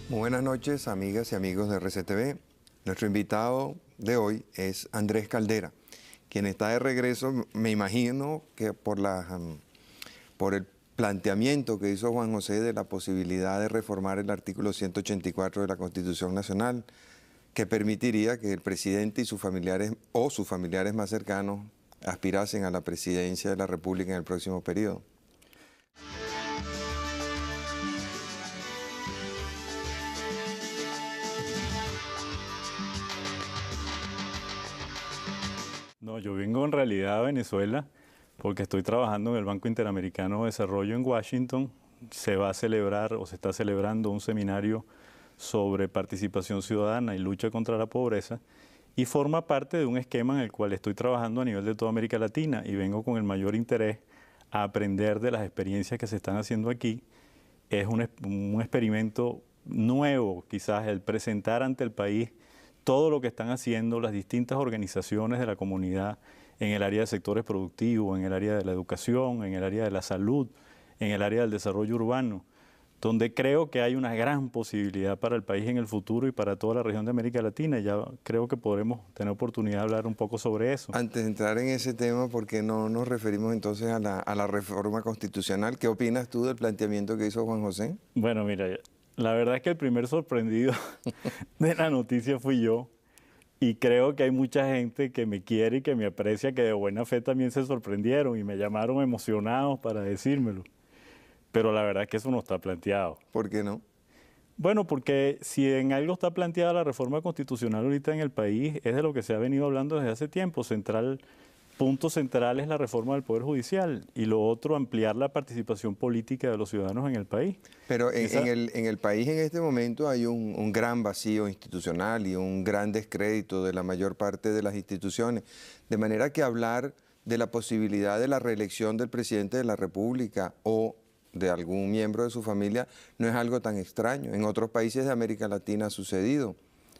Muy buenas noches, amigas y amigos de RCTV. Nuestro invitado de hoy es Andrés Caldera, quien está de regreso, me imagino que por el planteamiento que hizo Juan José de la posibilidad de reformar el artículo 184 de la Constitución Nacional, que permitiría que el presidente y sus familiares o sus familiares más cercanos aspirasen a la presidencia de la República en el próximo periodo. No, yo vengo en realidad a Venezuela porque estoy trabajando en el Banco Interamericano de Desarrollo en Washington. Se va a celebrar o se está celebrando un seminario sobre participación ciudadana y lucha contra la pobreza y forma parte de un esquema en el cual estoy trabajando a nivel de toda América Latina y vengo con el mayor interés a aprender de las experiencias que se están haciendo aquí. Es un experimento nuevo, quizás, el presentar ante el país todo lo que están haciendo las distintas organizaciones de la comunidad en el área de sectores productivos, en el área de la educación, en el área de la salud, en el área del desarrollo urbano, donde creo que hay una gran posibilidad para el país en el futuro y para toda la región de América Latina. Ya creo que podremos tener oportunidad de hablar un poco sobre eso. Antes de entrar en ese tema, ¿por qué no nos referimos entonces a la reforma constitucional? ¿Qué opinas tú del planteamiento que hizo Juan José? Bueno, mira, la verdad es que el primer sorprendido de la noticia fui yo. Y creo que hay mucha gente que me quiere y que me aprecia, que de buena fe también se sorprendieron y me llamaron emocionados para decírmelo. Pero la verdad es que eso no está planteado. ¿Por qué no? Bueno, porque si en algo está planteada la reforma constitucional ahorita en el país, es de lo que se ha venido hablando desde hace tiempo. Punto central es la reforma del Poder Judicial y lo otro, ampliar la participación política de los ciudadanos en el país. Pero en el país en este momento hay un gran vacío institucional y un gran descrédito de la mayor parte de las instituciones. De manera que hablar de la posibilidad de la reelección del presidente de la República o de algún miembro de su familia no es algo tan extraño. En otros países de América Latina ha sucedido.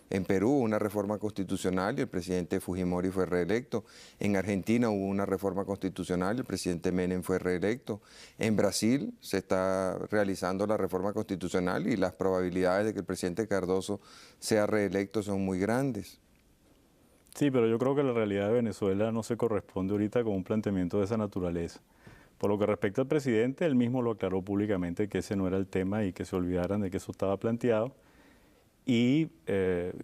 En Perú hubo una reforma constitucional y el presidente Fujimori fue reelecto. En Argentina hubo una reforma constitucional y el presidente Menem fue reelecto. En Brasil se está realizando la reforma constitucional y las probabilidades de que el presidente Cardoso sea reelecto son muy grandes. Sí, pero yo creo que la realidad de Venezuela no se corresponde ahorita con un planteamiento de esa naturaleza. Por lo que respecta al presidente, él mismo lo aclaró públicamente que ese no era el tema y que se olvidaran de que eso estaba planteado. Y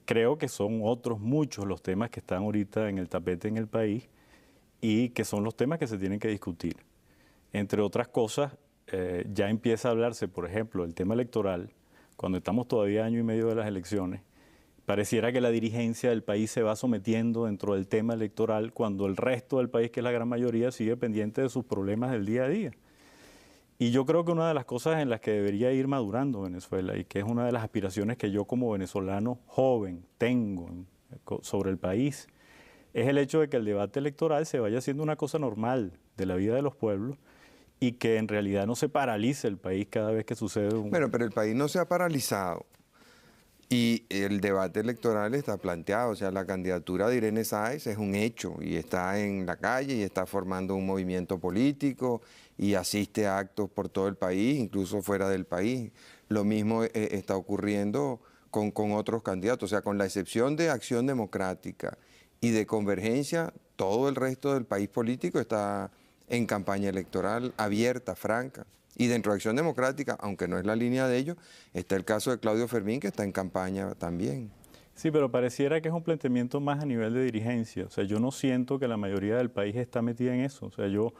creo que son otros muchos los temas que están ahorita en el tapete en el país y que son los temas que se tienen que discutir. Entre otras cosas, ya empieza a hablarse, por ejemplo, el tema electoral, cuando estamos todavía año y medio de las elecciones, pareciera que la dirigencia del país se va sometiendo dentro del tema electoral cuando el resto del país, que es la gran mayoría, sigue pendiente de sus problemas del día a día. Y yo creo que una de las cosas en las que debería ir madurando Venezuela y que es una de las aspiraciones que yo como venezolano joven tengo sobre el país es el hecho de que el debate electoral se vaya haciendo una cosa normal de la vida de los pueblos y que en realidad no se paralice el país cada vez que sucede un... Bueno, pero el país no se ha paralizado. Y el debate electoral está planteado, o sea, la candidatura de Irene Sáez es un hecho y está en la calle y está formando un movimiento político y asiste a actos por todo el país, incluso fuera del país. Lo mismo está ocurriendo con otros candidatos, o sea, con la excepción de Acción Democrática y de Convergencia, todo el resto del país político está en campaña electoral abierta, franca. Y dentro de Acción Democrática, aunque no es la línea de ellos, está el caso de Claudio Fermín, que está en campaña también. Sí, pero pareciera que es un planteamiento más a nivel de dirigencia. O sea, yo no siento que la mayoría del país está metida en eso. O sea, yo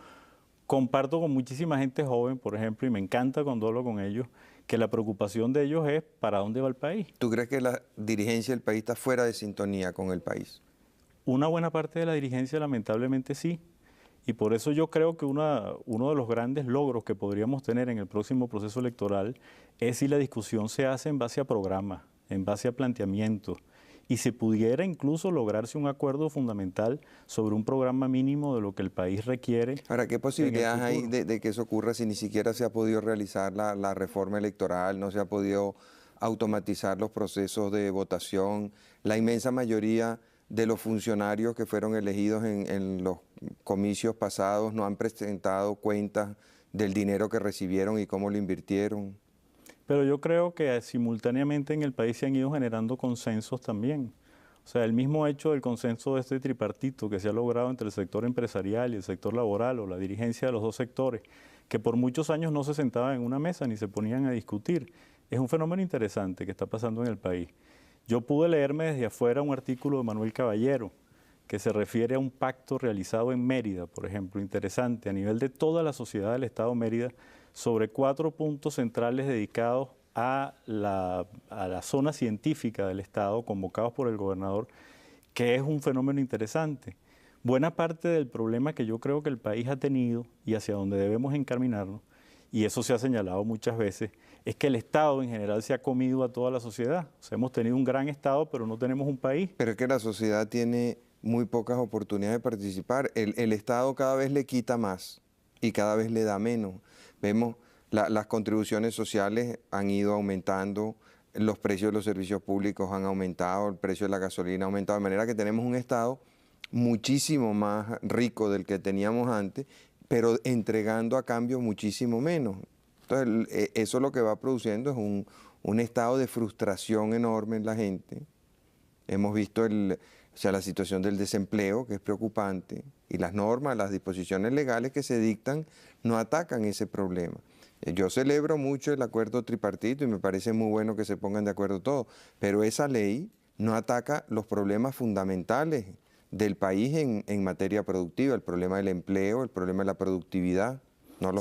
comparto con muchísima gente joven, por ejemplo, y me encanta cuando hablo con ellos, que la preocupación de ellos es para dónde va el país. ¿Tú crees que la dirigencia del país está fuera de sintonía con el país? Una buena parte de la dirigencia lamentablemente sí. Y por eso yo creo que uno de los grandes logros que podríamos tener en el próximo proceso electoral es si la discusión se hace en base a programas, en base a planteamientos, y se pudiera incluso lograrse un acuerdo fundamental sobre un programa mínimo de lo que el país requiere. Ahora, ¿qué posibilidades hay de que eso ocurra si ni siquiera se ha podido realizar la reforma electoral, no se ha podido automatizar los procesos de votación? La inmensa mayoría de los funcionarios que fueron elegidos en los comicios pasados no han presentado cuentas del dinero que recibieron y cómo lo invirtieron. Pero yo creo que simultáneamente en el país se han ido generando consensos también. O sea, el mismo hecho del consenso de este tripartito que se ha logrado entre el sector empresarial y el sector laboral o la dirigencia de los dos sectores, que por muchos años no se sentaban en una mesa ni se ponían a discutir, es un fenómeno interesante que está pasando en el país. Yo pude leerme desde afuera un artículo de Manuel Caballero que se refiere a un pacto realizado en Mérida, por ejemplo, interesante, a nivel de toda la sociedad del Estado Mérida, sobre 4 puntos centrales dedicados a la zona científica del Estado, convocados por el gobernador, que es un fenómeno interesante. Buena parte del problema que yo creo que el país ha tenido y hacia donde debemos encaminarnos, y eso se ha señalado muchas veces, es que el Estado en general se ha comido a toda la sociedad. O sea, hemos tenido un gran Estado, pero no tenemos un país. Pero es que la sociedad tiene muy pocas oportunidades de participar. El Estado cada vez le quita más y cada vez le da menos. Vemos las contribuciones sociales han ido aumentando, los precios de los servicios públicos han aumentado, el precio de la gasolina ha aumentado, de manera que tenemos un Estado muchísimo más rico del que teníamos antes, pero entregando a cambio muchísimo menos. Entonces, eso lo que va produciendo es un estado de frustración enorme en la gente. Hemos visto la situación del desempleo, que es preocupante, y las normas, las disposiciones legales que se dictan no atacan ese problema. Yo celebro mucho el acuerdo tripartito y me parece muy bueno que se pongan de acuerdo todos, pero esa ley no ataca los problemas fundamentales del país en materia productiva, el problema del empleo, el problema de la productividad.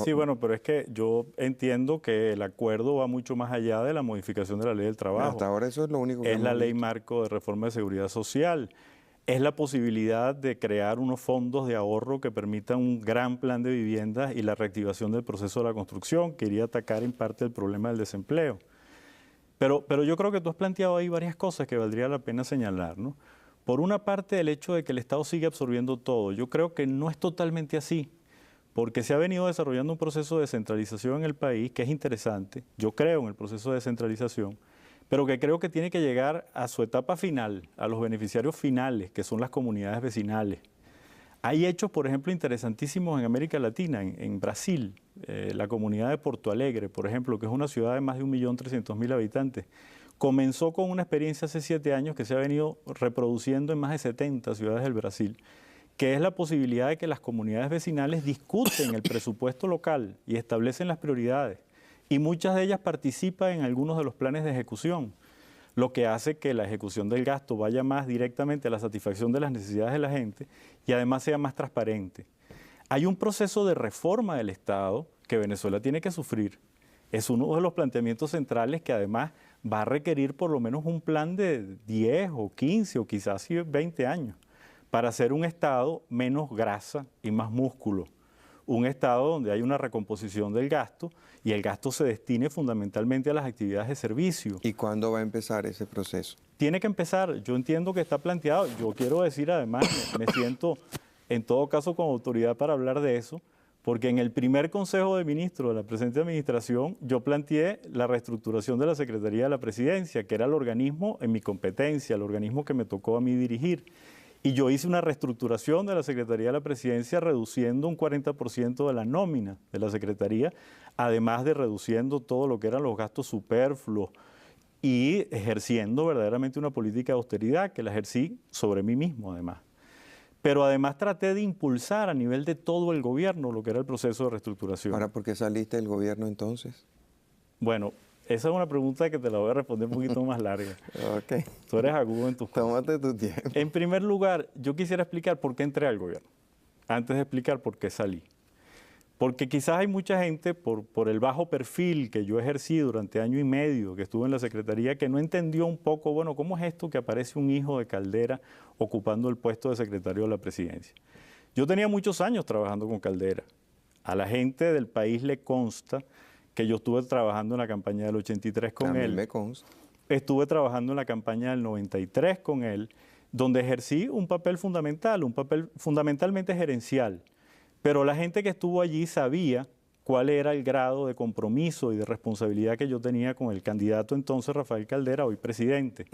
Sí, bueno, pero es que yo entiendo que el acuerdo va mucho más allá de la modificación de la ley del trabajo. Hasta ahora eso es lo único que es la ley marco de reforma de seguridad social. Es la posibilidad de crear unos fondos de ahorro que permitan un gran plan de viviendas y la reactivación del proceso de la construcción, que iría a atacar en parte el problema del desempleo. Pero yo creo que tú has planteado ahí varias cosas que valdría la pena señalar, ¿no? Por una parte, el hecho de que el Estado sigue absorbiendo todo. Yo creo que no es totalmente así, porque se ha venido desarrollando un proceso de descentralización en el país que es interesante. Yo creo en el proceso de descentralización, pero que creo que tiene que llegar a su etapa final, a los beneficiarios finales, que son las comunidades vecinales. Hay hechos, por ejemplo, interesantísimos en América Latina, en Brasil, la comunidad de Porto Alegre, por ejemplo, que es una ciudad de más de 1.300.000 habitantes, comenzó con una experiencia hace 7 años que se ha venido reproduciendo en más de 70 ciudades del Brasil, que es la posibilidad de que las comunidades vecinales discuten el presupuesto local y establecen las prioridades. Y muchas de ellas participan en algunos de los planes de ejecución, lo que hace que la ejecución del gasto vaya más directamente a la satisfacción de las necesidades de la gente y además sea más transparente. Hay un proceso de reforma del Estado que Venezuela tiene que sufrir. Es uno de los planteamientos centrales que además va a requerir por lo menos un plan de 10 o 15 o quizás 20 años para hacer un Estado menos grasa y más músculo. Un Estado donde hay una recomposición del gasto y el gasto se destine fundamentalmente a las actividades de servicio. ¿Y cuándo va a empezar ese proceso? Tiene que empezar. Yo entiendo que está planteado. Yo quiero decir además, me siento en todo caso con autoridad para hablar de eso, porque en el primer Consejo de Ministros de la presente administración yo planteé la reestructuración de la Secretaría de la Presidencia, que era el organismo en mi competencia, el organismo que me tocó a mí dirigir. Y yo hice una reestructuración de la Secretaría de la Presidencia reduciendo un 40% de la nómina de la Secretaría, además de reduciendo todo lo que eran los gastos superfluos y ejerciendo verdaderamente una política de austeridad que la ejercí sobre mí mismo además. Pero además traté de impulsar a nivel de todo el gobierno lo que era el proceso de reestructuración. ¿Ahora por qué saliste del gobierno entonces? Bueno, esa es una pregunta que te la voy a responder un poquito más larga. Ok. Tú eres agudo en tus cosas. Tómate tu tiempo. En primer lugar, yo quisiera explicar por qué entré al gobierno, antes de explicar por qué salí. Porque quizás hay mucha gente, por el bajo perfil que yo ejercí durante 1 año y medio que estuve en la Secretaría, que no entendió un poco, bueno, ¿cómo es esto que aparece un hijo de Caldera ocupando el puesto de secretario de la Presidencia? Yo tenía muchos años trabajando con Caldera. A la gente del país le consta que yo estuve trabajando en la campaña del 83 con él. Me consta. Estuve trabajando en la campaña del 93 con él, donde ejercí un papel fundamental, un papel fundamentalmente gerencial. Pero la gente que estuvo allí sabía cuál era el grado de compromiso y de responsabilidad que yo tenía con el candidato entonces Rafael Caldera, hoy presidente.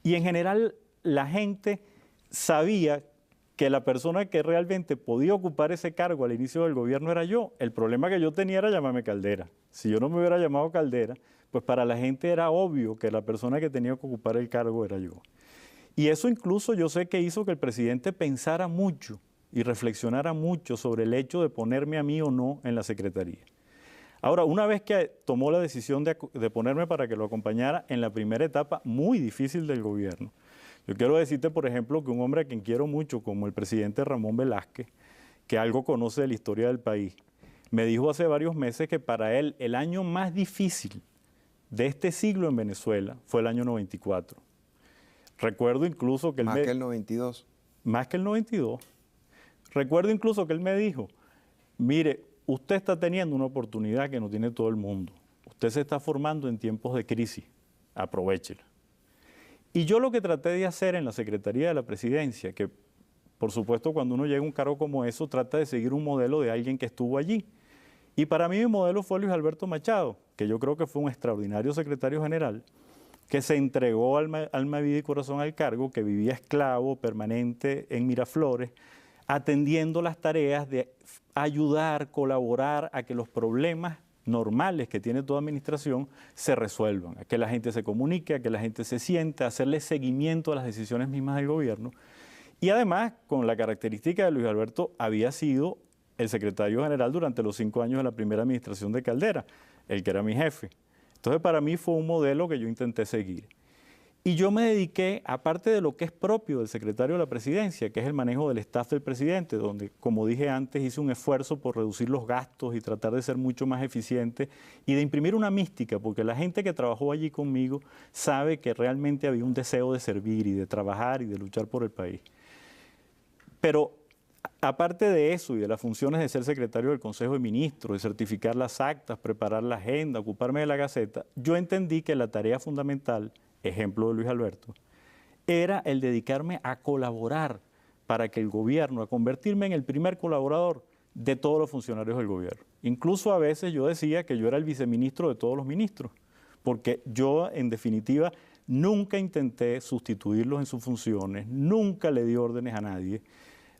Y en general la gente sabía que la persona que realmente podía ocupar ese cargo al inicio del gobierno era yo. El problema que yo tenía era llamarme Caldera. Si yo no me hubiera llamado Caldera, pues para la gente era obvio que la persona que tenía que ocupar el cargo era yo. Y eso incluso yo sé que hizo que el presidente pensara mucho y reflexionara mucho sobre el hecho de ponerme a mí o no en la secretaría. Ahora, una vez que tomó la decisión de ponerme para que lo acompañara en la primera etapa muy difícil del gobierno, yo quiero decirte, por ejemplo, que un hombre a quien quiero mucho, como el presidente Ramón Velázquez, que algo conoce de la historia del país, me dijo hace varios meses que para él el año más difícil de este siglo en Venezuela fue el año 94. Recuerdo incluso que él Más que el 92. Más que el 92. Recuerdo incluso que él me dijo, mire, usted está teniendo una oportunidad que no tiene todo el mundo. Usted se está formando en tiempos de crisis. Aprovéchela. Y yo lo que traté de hacer en la Secretaría de la Presidencia, que por supuesto cuando uno llega a un cargo como eso, trata de seguir un modelo de alguien que estuvo allí. Y para mí mi modelo fue Luis Alberto Machado, que yo creo que fue un extraordinario secretario general, que se entregó alma, vida y corazón al cargo, que vivía esclavo permanente en Miraflores, atendiendo las tareas de ayudar, colaborar a que los problemas normales que tiene toda administración se resuelvan, a que la gente se comunique, a que la gente se sienta, a hacerle seguimiento a las decisiones mismas del gobierno. Y además, con la característica de Luis Alberto, había sido el secretario general durante los 5 años de la primera administración de Caldera, el que era mi jefe. Entonces, para mí fue un modelo que yo intenté seguir. Y yo me dediqué, aparte de lo que es propio del secretario de la Presidencia, que es el manejo del staff del presidente, donde, como dije antes, hice un esfuerzo por reducir los gastos y tratar de ser mucho más eficiente y de imprimir una mística, porque la gente que trabajó allí conmigo sabe que realmente había un deseo de servir y de trabajar y de luchar por el país. Pero aparte de eso y de las funciones de ser secretario del Consejo de Ministros, de certificar las actas, preparar la agenda, ocuparme de la Gaceta, yo entendí que la tarea fundamental, ejemplo de Luis Alberto, era el dedicarme a colaborar para que el gobierno, a convertirme en el primer colaborador de todos los funcionarios del gobierno. Incluso a veces yo decía que yo era el viceministro de todos los ministros, porque yo, en definitiva, nunca intenté sustituirlos en sus funciones, nunca le di órdenes a nadie,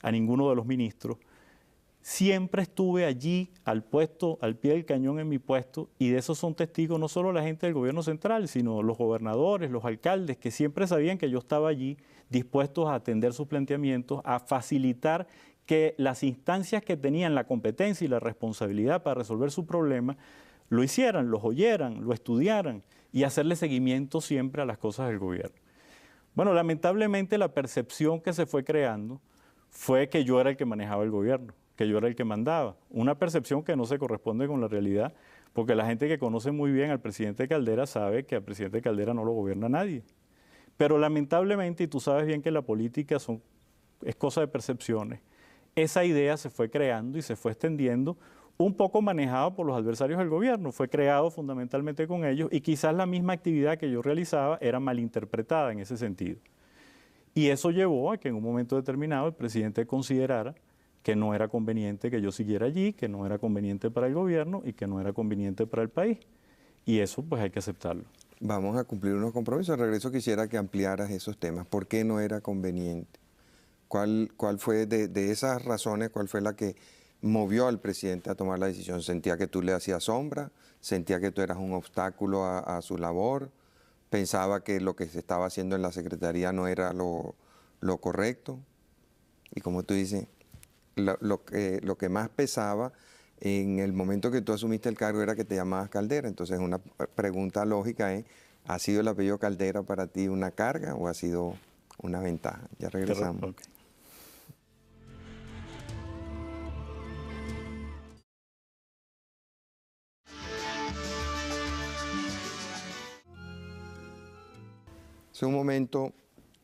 a ninguno de los ministros. Siempre estuve allí al puesto, al pie del cañón en mi puesto, y de eso son testigos no solo la gente del gobierno central, sino los gobernadores, los alcaldes, que siempre sabían que yo estaba allí dispuestos a atender sus planteamientos, a facilitar que las instancias que tenían la competencia y la responsabilidad para resolver su problema lo hicieran, los oyeran, lo estudiaran y hacerle seguimiento siempre a las cosas del gobierno. Bueno, lamentablemente la percepción que se fue creando fue que yo era el que manejaba el gobierno, que yo era el que mandaba. Una percepción que no se corresponde con la realidad, porque la gente que conoce muy bien al presidente Caldera sabe que al presidente Caldera no lo gobierna nadie. Pero lamentablemente, y tú sabes bien que la política es cosa de percepciones, esa idea se fue creando y se fue extendiendo, un poco manejado por los adversarios del gobierno, fue creado fundamentalmente con ellos y quizás la misma actividad que yo realizaba era malinterpretada en ese sentido. Y eso llevó a que en un momento determinado el presidente considerara que no era conveniente que yo siguiera allí, que no era conveniente para el gobierno y que no era conveniente para el país. Y eso pues hay que aceptarlo. Vamos a cumplir unos compromisos. Al regreso quisiera que ampliaras esos temas. ¿Por qué no era conveniente? ¿Cuál fue de esas razones, cuál fue la que movió al presidente a tomar la decisión? ¿Sentía que tú le hacías sombra? ¿Sentía que tú eras un obstáculo a su labor? ¿Pensaba que lo que se estaba haciendo en la Secretaría no era lo correcto? Y como tú dices, lo que más pesaba en el momento que tú asumiste el cargo era que te llamabas Caldera. Entonces una pregunta lógica es, ¿ha sido el apellido Caldera para ti una carga o ha sido una ventaja? Ya regresamos. Okay. Hace un momento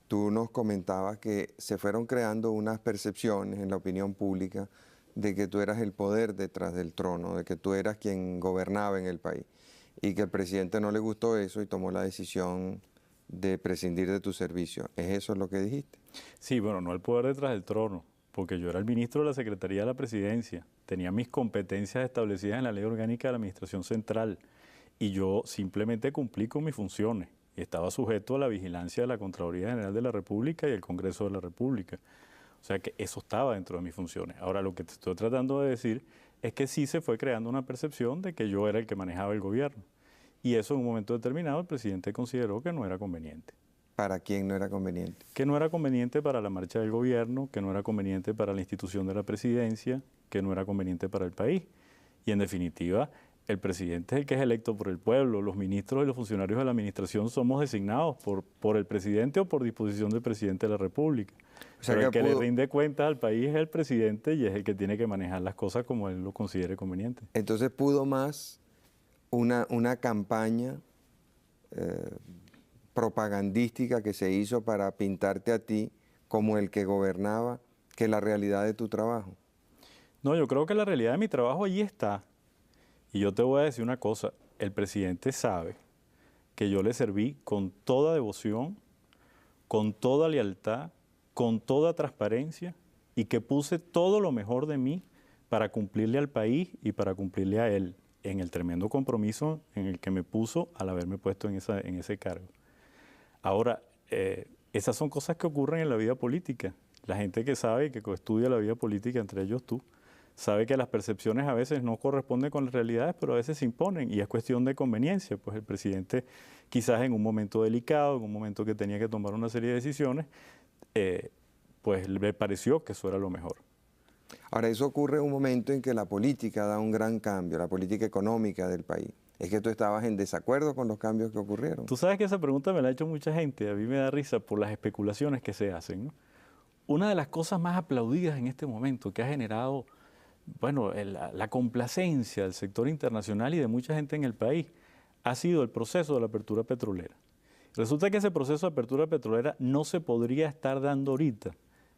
tú nos comentabas que se fueron creando unas percepciones en la opinión pública de que tú eras el poder detrás del trono, de que tú eras quien gobernaba en el país y que al presidente no le gustó eso y tomó la decisión de prescindir de tu servicio. ¿Es eso lo que dijiste? Sí, bueno, no el poder detrás del trono, porque yo era el ministro de la Secretaría de la Presidencia, tenía mis competencias establecidas en la Ley Orgánica de la Administración Central y yo simplemente cumplí con mis funciones. Y estaba sujeto a la vigilancia de la Contraloría General de la República y el Congreso de la República. O sea que eso estaba dentro de mis funciones. Ahora lo que te estoy tratando de decir es que sí se fue creando una percepción de que yo era el que manejaba el gobierno. Y eso en un momento determinado el presidente consideró que no era conveniente. ¿Para quién no era conveniente? Que no era conveniente para la marcha del gobierno, que no era conveniente para la institución de la presidencia, que no era conveniente para el país. Y en definitiva, el presidente es el que es electo por el pueblo, los ministros y los funcionarios de la administración somos designados por el presidente o por disposición del presidente de la República. O sea, pero el que le rinde cuentas al país es el presidente y es el que tiene que manejar las cosas como él lo considere conveniente. Entonces pudo más una campaña propagandística que se hizo para pintarte a ti como el que gobernaba que la realidad de tu trabajo. No, yo creo que la realidad de mi trabajo allí está. Y yo te voy a decir una cosa, el presidente sabe que yo le serví con toda devoción, con toda lealtad, con toda transparencia y que puse todo lo mejor de mí para cumplirle al país y para cumplirle a él en el tremendo compromiso en el que me puso al haberme puesto en ese cargo. Ahora, esas son cosas que ocurren en la vida política. La gente que sabe y que estudia la vida política, entre ellos tú, sabe que las percepciones a veces no corresponden con las realidades, pero a veces se imponen y es cuestión de conveniencia. Pues el presidente quizás en un momento delicado, en un momento que tenía que tomar una serie de decisiones, pues le pareció que eso era lo mejor. Ahora, eso ocurre en un momento en que la política da un gran cambio, la política económica del país. ¿Es que tú estabas en desacuerdo con los cambios que ocurrieron? Tú sabes que esa pregunta me la ha hecho mucha gente, a mí me da risa por las especulaciones que se hacen, ¿no? Una de las cosas más aplaudidas en este momento que ha generado, bueno, la complacencia del sector internacional y de mucha gente en el país ha sido el proceso de la apertura petrolera. Resulta que ese proceso de apertura petrolera no se podría estar dando ahorita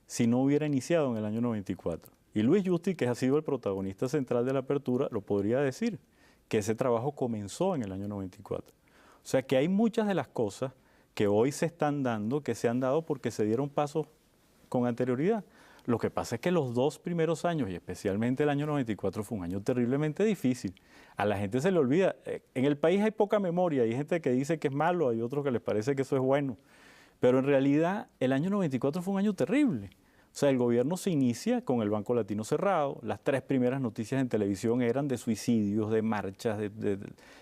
si no hubiera iniciado en el año 94. Y Luis Justi, que ha sido el protagonista central de la apertura, lo podría decir, que ese trabajo comenzó en el año 94. O sea que hay muchas de las cosas que hoy se están dando, que se han dado porque se dieron pasos con anterioridad. Lo que pasa es que los 2 primeros años, y especialmente el año 94, fue un año terriblemente difícil. A la gente se le olvida. En el país hay poca memoria, hay gente que dice que es malo, hay otros que les parece que eso es bueno. Pero en realidad el año 94 fue un año terrible. O sea, el gobierno se inicia con el Banco Latino cerrado, las 3 primeras noticias en televisión eran de suicidios, de marchas, de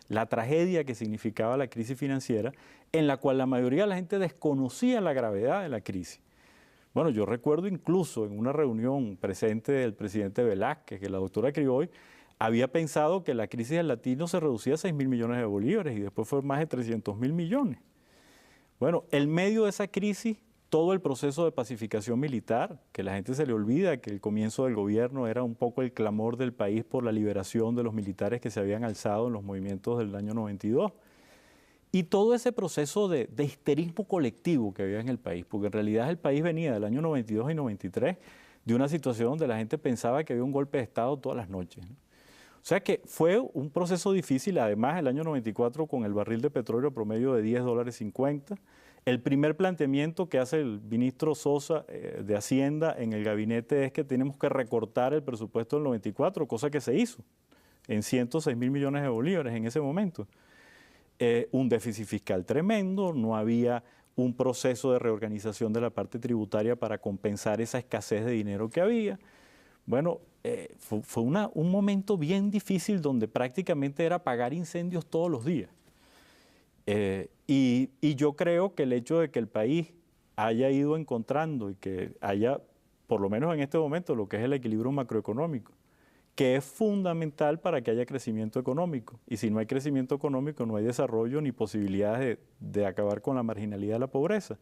la tragedia que significaba la crisis financiera, en la cual la mayoría de la gente desconocía la gravedad de la crisis. Bueno, yo recuerdo incluso en una reunión presente del presidente Velázquez, que la doctora Criboy había pensado que la crisis del latino se reducía a 6.000 millones de bolívares y después fue más de 300.000 millones. Bueno, en medio de esa crisis, todo el proceso de pacificación militar, que la gente se le olvida que el comienzo del gobierno era un poco el clamor del país por la liberación de los militares que se habían alzado en los movimientos del año 92. Y todo ese proceso de histerismo colectivo que había en el país, porque en realidad el país venía del año 92 y 93 de una situación donde la gente pensaba que había un golpe de Estado todas las noches, ¿no? O sea que fue un proceso difícil, además el año 94 con el barril de petróleo promedio de $10.50. El primer planteamiento que hace el ministro Sosa de Hacienda en el gabinete es que tenemos que recortar el presupuesto del 94, cosa que se hizo en 106.000 millones de bolívares en ese momento. Un déficit fiscal tremendo, no había un proceso de reorganización de la parte tributaria para compensar esa escasez de dinero que había. Bueno, fue un momento bien difícil donde prácticamente era apagar incendios todos los días. Y yo creo que el hecho de que el país haya ido encontrando y que haya, por lo menos en este momento, lo que es el equilibrio macroeconómico, que es fundamental para que haya crecimiento económico. Y si no hay crecimiento económico, no hay desarrollo ni posibilidades de acabar con la marginalidad y la pobreza.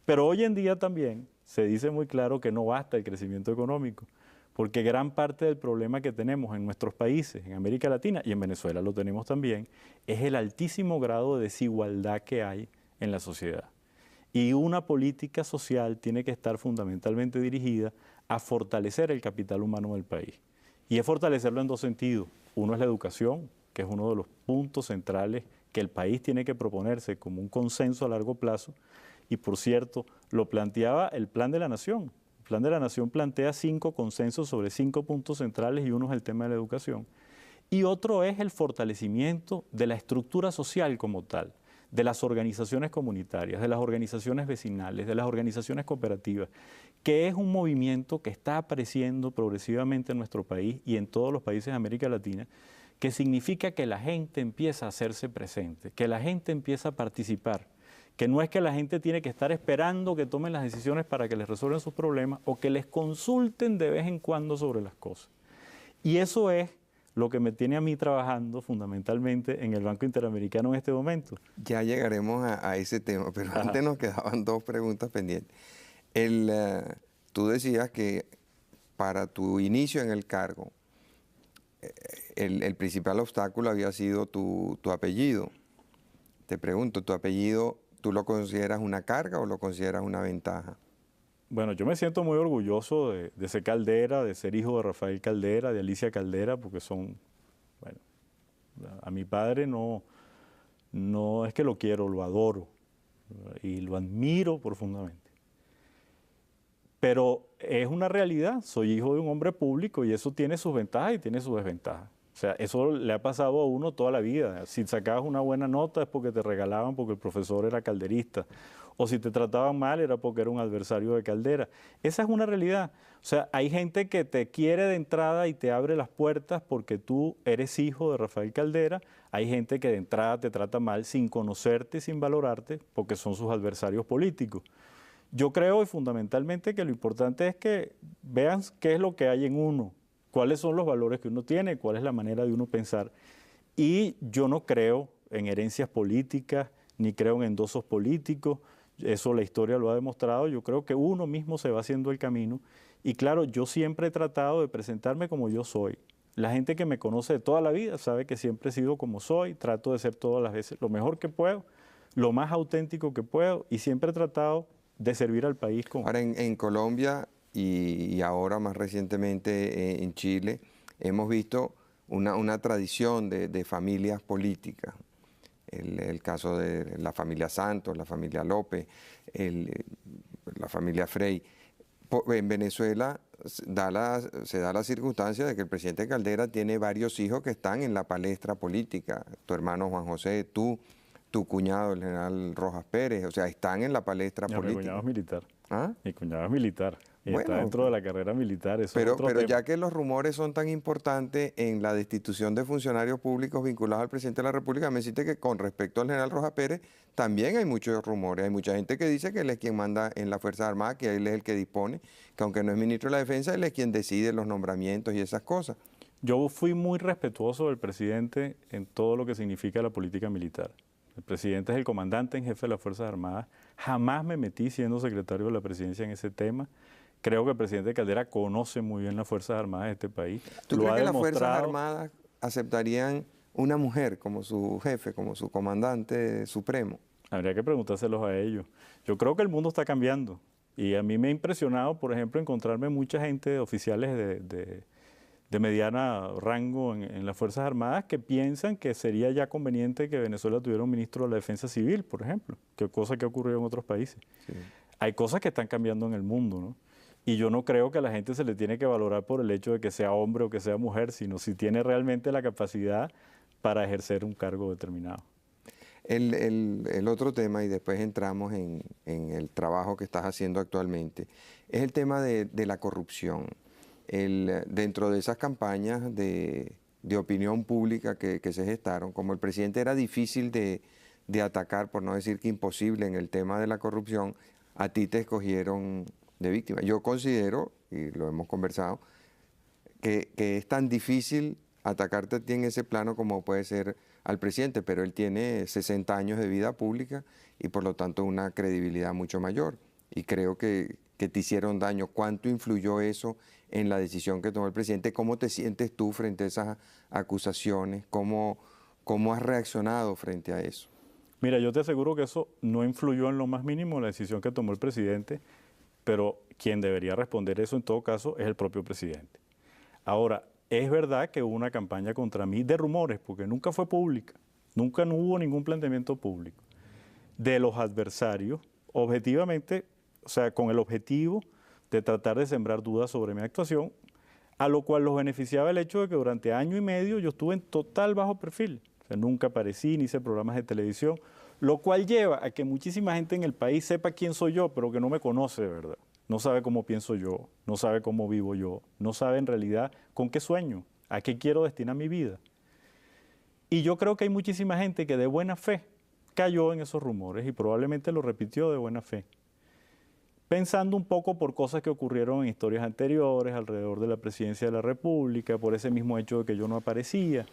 Pero hoy en día también se dice muy claro que no basta el crecimiento económico, porque gran parte del problema que tenemos en nuestros países, en América Latina y en Venezuela lo tenemos también, es el altísimo grado de desigualdad que hay en la sociedad. Y una política social tiene que estar fundamentalmente dirigida a fortalecer el capital humano del país. Y es fortalecerlo en 2 sentidos. Uno es la educación, que es uno de los puntos centrales que el país tiene que proponerse como un consenso a largo plazo. Y por cierto, lo planteaba el Plan de la Nación. El Plan de la Nación plantea 5 consensos sobre 5 puntos centrales y uno es el tema de la educación. Y otro es el fortalecimiento de la estructura social como tal, de las organizaciones comunitarias, de las organizaciones vecinales, de las organizaciones cooperativas, que es un movimiento que está apareciendo progresivamente en nuestro país y en todos los países de América Latina, que significa que la gente empieza a hacerse presente, que la gente empieza a participar, que no es que la gente tiene que estar esperando que tomen las decisiones para que les resuelvan sus problemas o que les consulten de vez en cuando sobre las cosas. Y eso es lo que me tiene a mí trabajando fundamentalmente en el Banco Interamericano en este momento. Ya llegaremos a ese tema, pero antes nos quedaban dos preguntas pendientes. Tú decías que para tu inicio en el cargo, el principal obstáculo había sido tu apellido. Te pregunto, ¿tu apellido tú lo consideras una carga o lo consideras una ventaja? Bueno, yo me siento muy orgulloso de ser Caldera, de ser hijo de Rafael Caldera, de Alicia Caldera, porque son, bueno, a mi padre no es que lo quiero, lo adoro y lo admiro profundamente. Pero es una realidad, soy hijo de un hombre público y eso tiene sus ventajas y tiene sus desventajas. O sea, eso le ha pasado a uno toda la vida. Si sacabas una buena nota es porque te regalaban porque el profesor era calderista. O si te trataban mal era porque era un adversario de Caldera. Esa es una realidad. O sea, hay gente que te quiere de entrada y te abre las puertas porque tú eres hijo de Rafael Caldera. Hay gente que de entrada te trata mal sin conocerte, sin valorarte, porque son sus adversarios políticos. Yo creo y fundamentalmente que lo importante es que vean qué es lo que hay en uno, cuáles son los valores que uno tiene, cuál es la manera de uno pensar. Y yo no creo en herencias políticas, ni creo en endosos políticos, eso la historia lo ha demostrado, yo creo que uno mismo se va haciendo el camino. Y claro, yo siempre he tratado de presentarme como yo soy. La gente que me conoce de toda la vida sabe que siempre he sido como soy, trato de ser todas las veces lo mejor que puedo, lo más auténtico que puedo y siempre he tratado de servir al país con... Ahora, en Colombia y ahora más recientemente en Chile, hemos visto una tradición de familias políticas. El caso de la familia Santos, la familia López, la familia Frey. En Venezuela se da la circunstancia de que el presidente Caldera tiene varios hijos que están en la palestra política. Tu hermano Juan José, tu cuñado, el general Rojas Pérez, o sea, están en la palestra política. Mi cuñado es militar. ¿Ah? Mi cuñado es militar. Y Bueno, está dentro de la carrera militar. Eso pero es otro tema. ya que los rumores son tan importantes en la destitución de funcionarios públicos vinculados al presidente de la República, me dijiste que con respecto al general Rojas Pérez también hay muchos rumores. Hay mucha gente que dice que él es quien manda en las Fuerzas Armadas, que él es el que dispone, que aunque no es ministro de la Defensa, él es quien decide los nombramientos y esas cosas. Yo fui muy respetuoso del presidente en todo lo que significa la política militar. El presidente es el comandante en jefe de las Fuerzas Armadas. Jamás me metí siendo secretario de la presidencia en ese tema. Creo que el presidente Caldera conoce muy bien las Fuerzas Armadas de este país. ¿Tú crees que las Fuerzas Armadas aceptarían una mujer como su jefe, como su comandante supremo? Habría que preguntárselos a ellos. Yo creo que el mundo está cambiando. Y a mí me ha impresionado, por ejemplo, encontrarme mucha gente, oficiales de mediana rango en las Fuerzas Armadas que piensan que sería ya conveniente que Venezuela tuviera un ministro de la Defensa Civil, por ejemplo, que cosa que ha ocurrido en otros países. Sí. Hay cosas que están cambiando en el mundo, ¿no? Y yo no creo que a la gente se le tiene que valorar por el hecho de que sea hombre o que sea mujer, sino si tiene realmente la capacidad para ejercer un cargo determinado. El otro tema, y después entramos en el trabajo que estás haciendo actualmente, es el tema de la corrupción. Dentro de esas campañas de opinión pública que se gestaron, como el presidente era difícil de atacar, por no decir que imposible en el tema de la corrupción, a ti te escogieron de víctima. Yo considero, y lo hemos conversado, que es tan difícil atacarte a ti en ese plano como puede ser al presidente, pero él tiene 60 años de vida pública y por lo tanto una credibilidad mucho mayor. Y creo que te hicieron daño. ¿Cuánto influyó eso en la decisión que tomó el presidente? ¿Cómo te sientes tú frente a esas acusaciones? ¿Cómo has reaccionado frente a eso? Mira, yo te aseguro que eso no influyó en lo más mínimo en la decisión que tomó el presidente, pero quien debería responder eso en todo caso es el propio presidente. Ahora, es verdad que hubo una campaña contra mí de rumores, porque nunca fue pública, no hubo ningún planteamiento público, de los adversarios, objetivamente, o sea, con el objetivo de tratar de sembrar dudas sobre mi actuación, a lo cual los beneficiaba el hecho de que durante año y medio yo estuve en total bajo perfil. O sea, nunca aparecí, ni hice programas de televisión. lo cual lleva a que muchísima gente en el país sepa quién soy yo, pero que no me conoce de verdad. No sabe cómo pienso yo, no sabe cómo vivo yo, no sabe en realidad con qué sueño, a qué quiero destinar mi vida. Y yo creo que hay muchísima gente que de buena fe cayó en esos rumores y probablemente lo repitió de buena fe, pensando un poco por cosas que ocurrieron en historias anteriores, alrededor de la presidencia de la República, por ese mismo hecho de que yo no aparecía.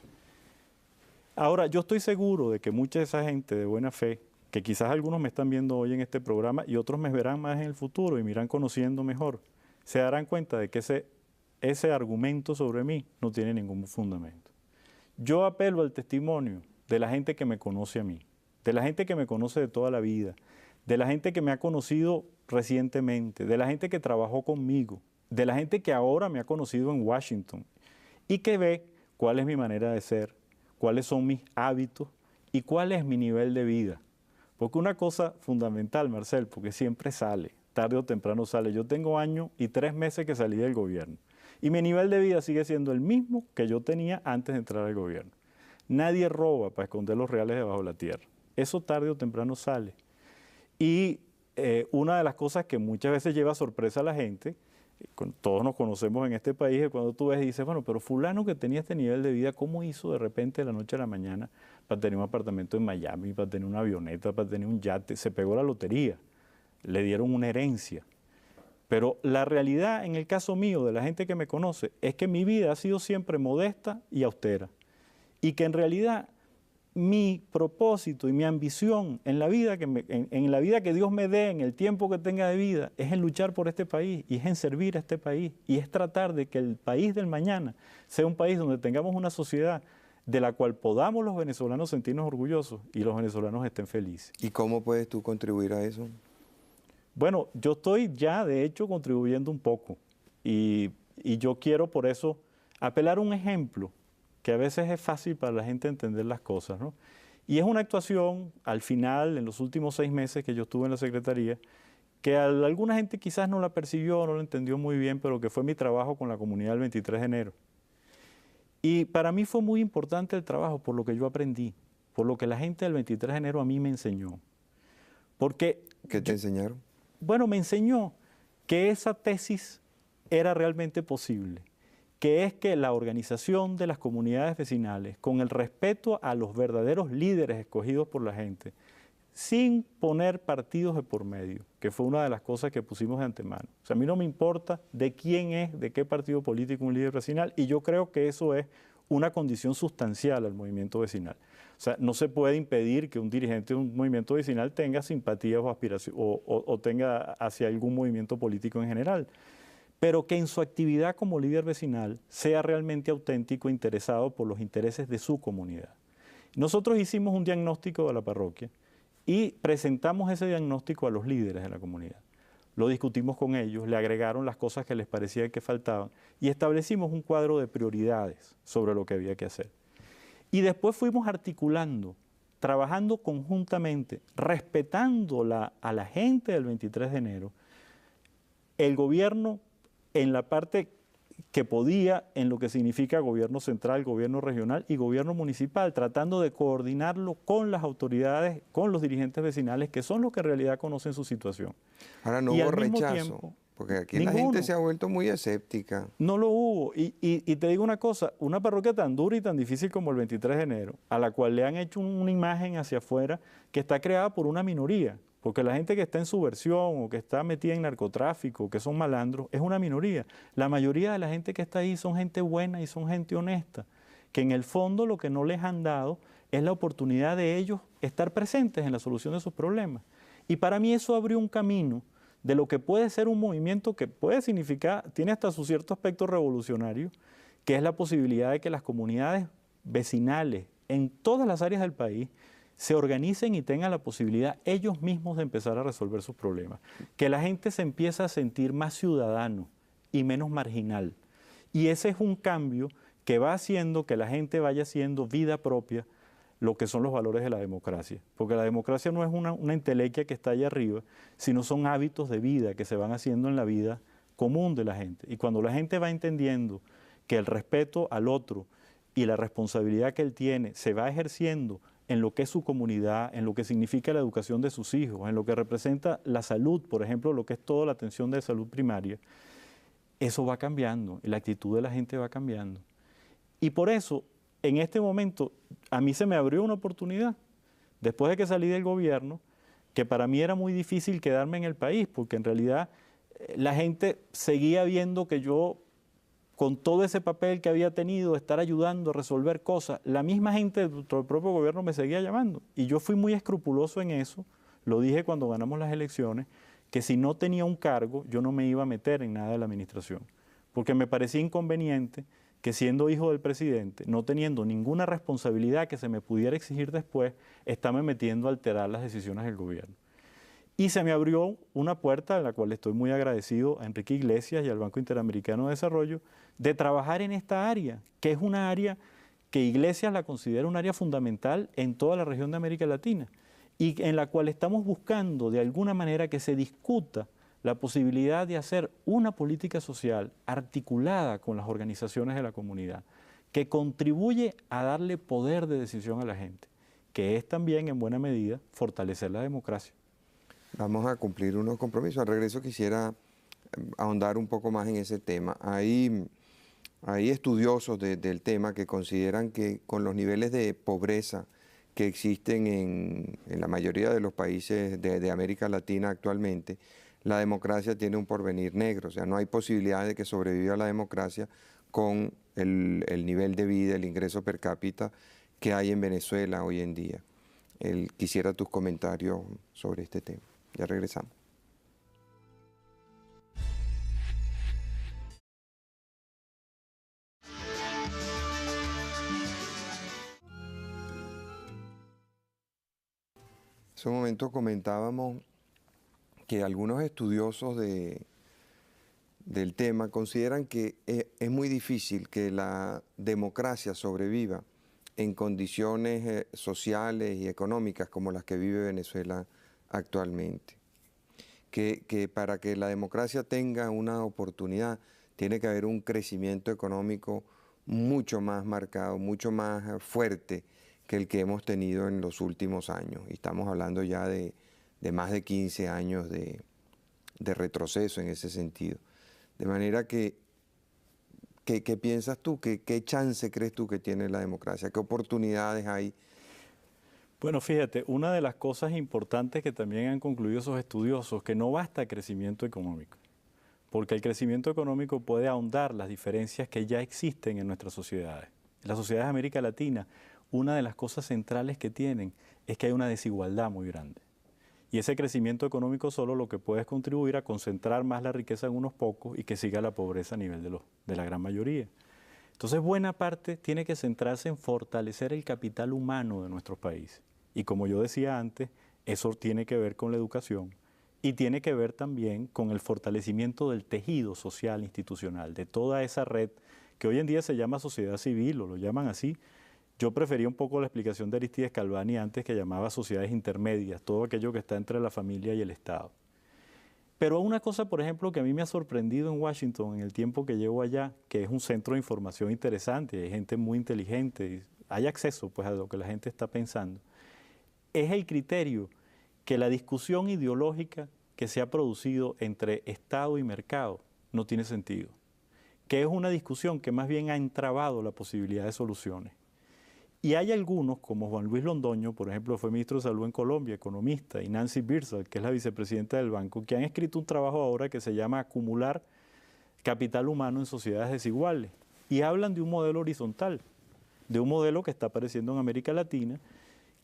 Ahora, yo estoy seguro de que mucha de esa gente de buena fe, que quizás algunos me están viendo hoy en este programa y otros me verán más en el futuro y me irán conociendo mejor, se darán cuenta de que ese argumento sobre mí no tiene ningún fundamento. Yo apelo al testimonio de la gente que me conoce a mí, de la gente que me conoce de toda la vida, de la gente que me ha conocido recientemente, de la gente que trabajó conmigo, de la gente que ahora me ha conocido en Washington y que ve cuál es mi manera de ser, cuáles son mis hábitos y cuál es mi nivel de vida. Porque una cosa fundamental, Marcel, porque siempre sale, tarde o temprano sale. Yo tengo 1 año y 3 meses que salí del gobierno y mi nivel de vida sigue siendo el mismo que yo tenía antes de entrar al gobierno. Nadie roba para esconder los reales debajo de la tierra. Eso tarde o temprano sale. Y una de las cosas que muchas veces lleva sorpresa a la gente, todos nos conocemos en este país, es cuando tú ves y dices, bueno, pero fulano que tenía este nivel de vida, ¿cómo hizo de repente de la noche a la mañana para tener un apartamento en Miami, para tener una avioneta, para tener un yate? Se pegó la lotería, le dieron una herencia. Pero la realidad en el caso mío, de la gente que me conoce, es que mi vida ha sido siempre modesta y austera. Y que en realidad mi propósito y mi ambición en la vida en la vida que Dios me dé, en el tiempo que tenga de vida, es en luchar por este país y es en servir a este país y es tratar de que el país del mañana sea un país donde tengamos una sociedad de la cual podamos los venezolanos sentirnos orgullosos y los venezolanos estén felices. ¿Y cómo puedes tú contribuir a eso? Bueno, yo estoy ya de hecho contribuyendo un poco y yo quiero por eso apelar a un ejemplo que a veces es fácil para la gente entender las cosas, ¿no? Y es una actuación, al final, en los últimos 6 meses que yo estuve en la Secretaría, que alguna gente quizás no la percibió, no la entendió muy bien, pero que fue mi trabajo con la comunidad del 23 de enero. Y para mí fue muy importante el trabajo por lo que yo aprendí, por lo que la gente del 23 de enero a mí me enseñó. Porque ¿Qué te enseñaron? Bueno, me enseñó que esa tesis era realmente posible, que es que la organización de las comunidades vecinales, con el respeto a los verdaderos líderes escogidos por la gente, sin poner partidos de por medio, que fue una de las cosas que pusimos de antemano. O sea, a mí no me importa de quién es, de qué partido político un líder vecinal, y yo creo que eso es una condición sustancial al movimiento vecinal. O sea, no se puede impedir que un dirigente de un movimiento vecinal tenga simpatías o aspiraciones o tenga hacia algún movimiento político en general, pero que en su actividad como líder vecinal sea realmente auténtico e interesado por los intereses de su comunidad. Nosotros hicimos un diagnóstico de la parroquia y presentamos ese diagnóstico a los líderes de la comunidad. Lo discutimos con ellos, le agregaron las cosas que les parecía que faltaban y establecimos un cuadro de prioridades sobre lo que había que hacer. Y después fuimos articulando, trabajando conjuntamente, respetando a la gente del 23 de enero, el gobierno en la parte que podía, en lo que significa gobierno central, gobierno regional y gobierno municipal, tratando de coordinarlo con las autoridades, con los dirigentes vecinales, que son los que en realidad conocen su situación. Ahora no hubo rechazo, porque aquí la gente se ha vuelto muy escéptica. No lo hubo. Y te digo una cosa, una parroquia tan dura y tan difícil como el 23 de enero, a la cual le han hecho una imagen hacia afuera que está creada por una minoría, porque la gente que está en subversión o que está metida en narcotráfico, que son malandros, es una minoría. La mayoría de la gente que está ahí son gente buena y son gente honesta, que en el fondo lo que no les han dado es la oportunidad de ellos estar presentes en la solución de sus problemas. Y para mí eso abrió un camino de lo que puede ser un movimiento que puede significar, tiene hasta su cierto aspecto revolucionario, que es la posibilidad de que las comunidades vecinales en todas las áreas del país se organicen y tengan la posibilidad ellos mismos de empezar a resolver sus problemas. Que la gente se empiece a sentir más ciudadano y menos marginal. Y ese es un cambio que va haciendo que la gente vaya haciendo vida propia lo que son los valores de la democracia. Porque la democracia no es una entelequia que está allá arriba, sino son hábitos de vida que se van haciendo en la vida común de la gente. Y cuando la gente va entendiendo que el respeto al otro y la responsabilidad que él tiene se va ejerciendo en lo que es su comunidad, en lo que significa la educación de sus hijos, en lo que representa la salud, por ejemplo, lo que es toda la atención de salud primaria, eso va cambiando, y la actitud de la gente va cambiando. Y por eso, en este momento, a mí se me abrió una oportunidad, después de que salí del gobierno, que para mí era muy difícil quedarme en el país, porque en realidad la gente seguía viendo que yo, con todo ese papel que había tenido, estar ayudando a resolver cosas, la misma gente del propio gobierno me seguía llamando. Y yo fui muy escrupuloso en eso, lo dije cuando ganamos las elecciones, que si no tenía un cargo, yo no me iba a meter en nada de la administración, porque me parecía inconveniente que siendo hijo del presidente, no teniendo ninguna responsabilidad que se me pudiera exigir después, estarme metiendo a alterar las decisiones del gobierno. Y se me abrió una puerta, a la cual estoy muy agradecido a Enrique Iglesias y al Banco Interamericano de Desarrollo, de trabajar en esta área, que es una área que Iglesias la considera un área fundamental en toda la región de América Latina y en la cual estamos buscando de alguna manera que se discuta la posibilidad de hacer una política social articulada con las organizaciones de la comunidad, que contribuye a darle poder de decisión a la gente, que es también en buena medida fortalecer la democracia. Vamos a cumplir unos compromisos. Al regreso quisiera ahondar un poco más en ese tema. Hay estudiosos del tema que consideran que con los niveles de pobreza que existen en la mayoría de los países de América Latina actualmente, la democracia tiene un porvenir negro. O sea, no hay posibilidad de que sobreviva la democracia con el nivel de vida, el ingreso per cápita que hay en Venezuela hoy en día. Quisiera tus comentarios sobre este tema. Ya regresamos. Hace un momento comentábamos que algunos estudiosos del tema consideran que es muy difícil que la democracia sobreviva en condiciones sociales y económicas como las que vive Venezuela actualmente. Que para que la democracia tenga una oportunidad tiene que haber un crecimiento económico mucho más marcado, mucho más fuerte que el que hemos tenido en los últimos años. Y estamos hablando ya de más de 15 años de retroceso en ese sentido. De manera ¿qué piensas tú? ¿Qué chance crees tú que tiene la democracia? ¿Qué oportunidades hay? Bueno, fíjate, una de las cosas importantes que también han concluido esos estudiosos, que no basta crecimiento económico, porque el crecimiento económico puede ahondar las diferencias que ya existen en nuestras sociedades. En las sociedades de América Latina, una de las cosas centrales que tienen es que hay una desigualdad muy grande. Y ese crecimiento económico solo lo que puede es contribuir a concentrar más la riqueza en unos pocos y que siga la pobreza a nivel de la gran mayoría. Entonces, buena parte tiene que centrarse en fortalecer el capital humano de nuestros países. Y como yo decía antes, eso tiene que ver con la educación y tiene que ver también con el fortalecimiento del tejido social institucional, de toda esa red que hoy en día se llama sociedad civil o lo llaman así. Yo prefería un poco la explicación de Aristides Calvani antes, que llamaba sociedades intermedias, todo aquello que está entre la familia y el Estado. Pero una cosa, por ejemplo, que a mí me ha sorprendido en Washington en el tiempo que llevo allá, que es un centro de información interesante, hay gente muy inteligente, hay acceso pues, a lo que la gente está pensando, es el criterio que la discusión ideológica que se ha producido entre Estado y mercado no tiene sentido, que es una discusión que más bien ha entrabado la posibilidad de soluciones. Y hay algunos, como Juan Luis Londoño, por ejemplo, fue ministro de Salud en Colombia, economista, y Nancy Birsa, que es la vicepresidenta del banco, que han escrito un trabajo ahora que se llama Acumular capital humano en sociedades desiguales. Y hablan de un modelo horizontal, de un modelo que está apareciendo en América Latina,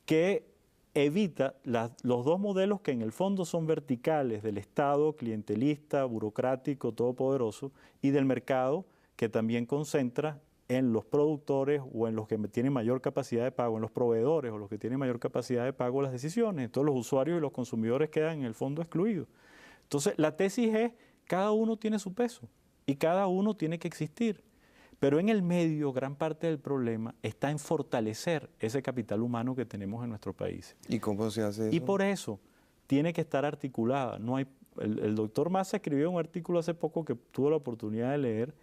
que evita los dos modelos que en el fondo son verticales, del Estado clientelista, burocrático, todopoderoso, y del mercado, que también concentra en los productores o en los que tienen mayor capacidad de pago, en los proveedores o los que tienen mayor capacidad de pago las decisiones. Entonces los usuarios y los consumidores quedan en el fondo excluidos. Entonces la tesis es, cada uno tiene su peso y cada uno tiene que existir. Pero en el medio, gran parte del problema está en fortalecer ese capital humano que tenemos en nuestro país. ¿Y cómo se hace eso? Y por eso tiene que estar articulada. No hay, el doctor Massa escribió un artículo hace poco que tuve la oportunidad de leer,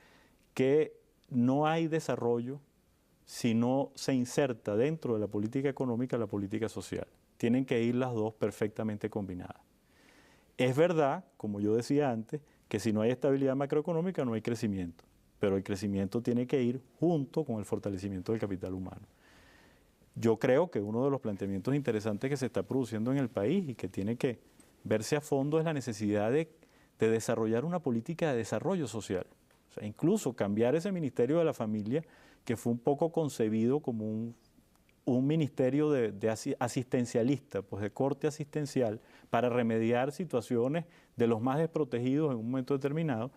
que no hay desarrollo si no se inserta dentro de la política económica la política social. Tienen que ir las dos perfectamente combinadas. Es verdad, como yo decía antes, que si no hay estabilidad macroeconómica no hay crecimiento, pero el crecimiento tiene que ir junto con el fortalecimiento del capital humano. Yo creo que uno de los planteamientos interesantes que se está produciendo en el país y que tiene que verse a fondo es la necesidad de desarrollar una política de desarrollo social. O sea, incluso cambiar ese Ministerio de la Familia, que fue un poco concebido como un ministerio asistencialista, pues de corte asistencial, para remediar situaciones de los más desprotegidos en un momento determinado,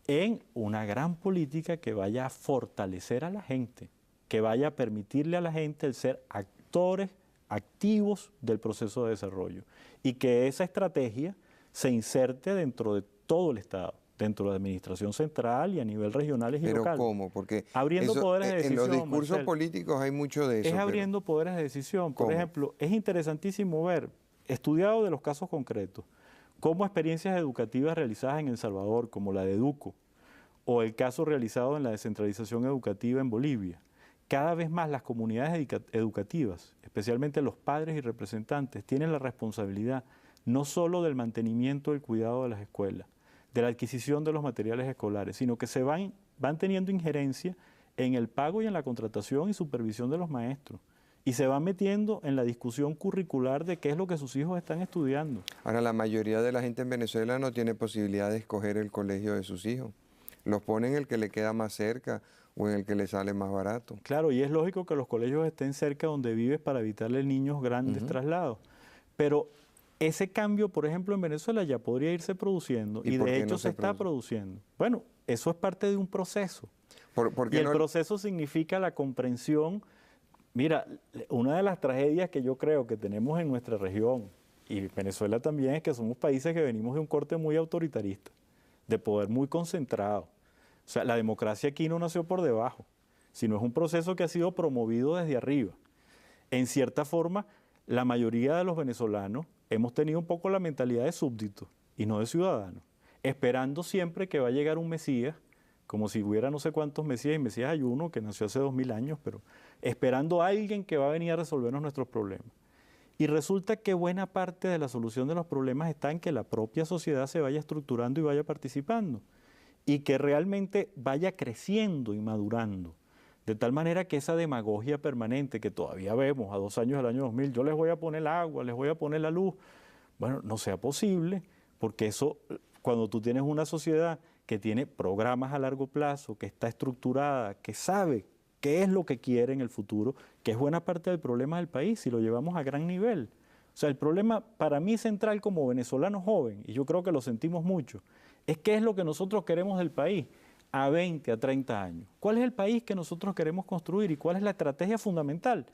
en una gran política que vaya a fortalecer a la gente, que vaya a permitirle a la gente el ser actores activos del proceso de desarrollo y que esa estrategia se inserte dentro de todo el Estado, dentro de la administración central y a nivel regionales y local. ¿Pero cómo? Porque abriendo poderes de decisión. En los discursos Marcel, políticos hay mucho de eso. Es abriendo poderes de decisión. Por ¿Cómo? ejemplo, es interesantísimo ver, estudiado de los casos concretos, cómo experiencias educativas realizadas en El Salvador, como la de Educo, o el caso realizado en la descentralización educativa en Bolivia, cada vez más las comunidades educativas, especialmente los padres y representantes, tienen la responsabilidad no solo del mantenimiento y el cuidado de las escuelas, de la adquisición de los materiales escolares, sino que se van teniendo injerencia en el pago y en la contratación y supervisión de los maestros. Y se van metiendo en la discusión curricular de qué es lo que sus hijos están estudiando. Ahora, la mayoría de la gente en Venezuela no tiene posibilidad de escoger el colegio de sus hijos. Los pone en el que le queda más cerca o en el que le sale más barato. Claro, y es lógico que los colegios estén cerca donde vives para evitarle a niños grandes traslados. Pero ese cambio, por ejemplo, en Venezuela ya podría irse produciendo y de hecho se está produciendo. Bueno, eso es parte de un proceso. Y el proceso significa la comprensión. Mira, una de las tragedias que yo creo que tenemos en nuestra región y Venezuela también es que somos países que venimos de un corte muy autoritarista, de poder muy concentrado. O sea, la democracia aquí no nació por debajo, sino es un proceso que ha sido promovido desde arriba. En cierta forma, la mayoría de los venezolanos hemos tenido un poco la mentalidad de súbditos y no de ciudadanos, esperando siempre que va a llegar un Mesías, como si hubiera no sé cuántos Mesías, y Mesías hay uno que nació hace 2000 años, pero esperando a alguien que va a venir a resolvernos nuestros problemas. Y resulta que buena parte de la solución de los problemas está en que la propia sociedad se vaya estructurando y vaya participando, y que realmente vaya creciendo y madurando. De tal manera que esa demagogia permanente que todavía vemos a 2 años del año 2000, yo les voy a poner el agua, les voy a poner la luz, bueno, no sea posible, porque eso, cuando tú tienes una sociedad que tiene programas a largo plazo, que está estructurada, que sabe qué es lo que quiere en el futuro, que es buena parte del problema del país, si lo llevamos a gran nivel. O sea, el problema para mí central como venezolano joven, y yo creo que lo sentimos mucho, es qué es lo que nosotros queremos del país a 20, a 30 años. ¿Cuál es el país que nosotros queremos construir y cuál es la estrategia fundamental?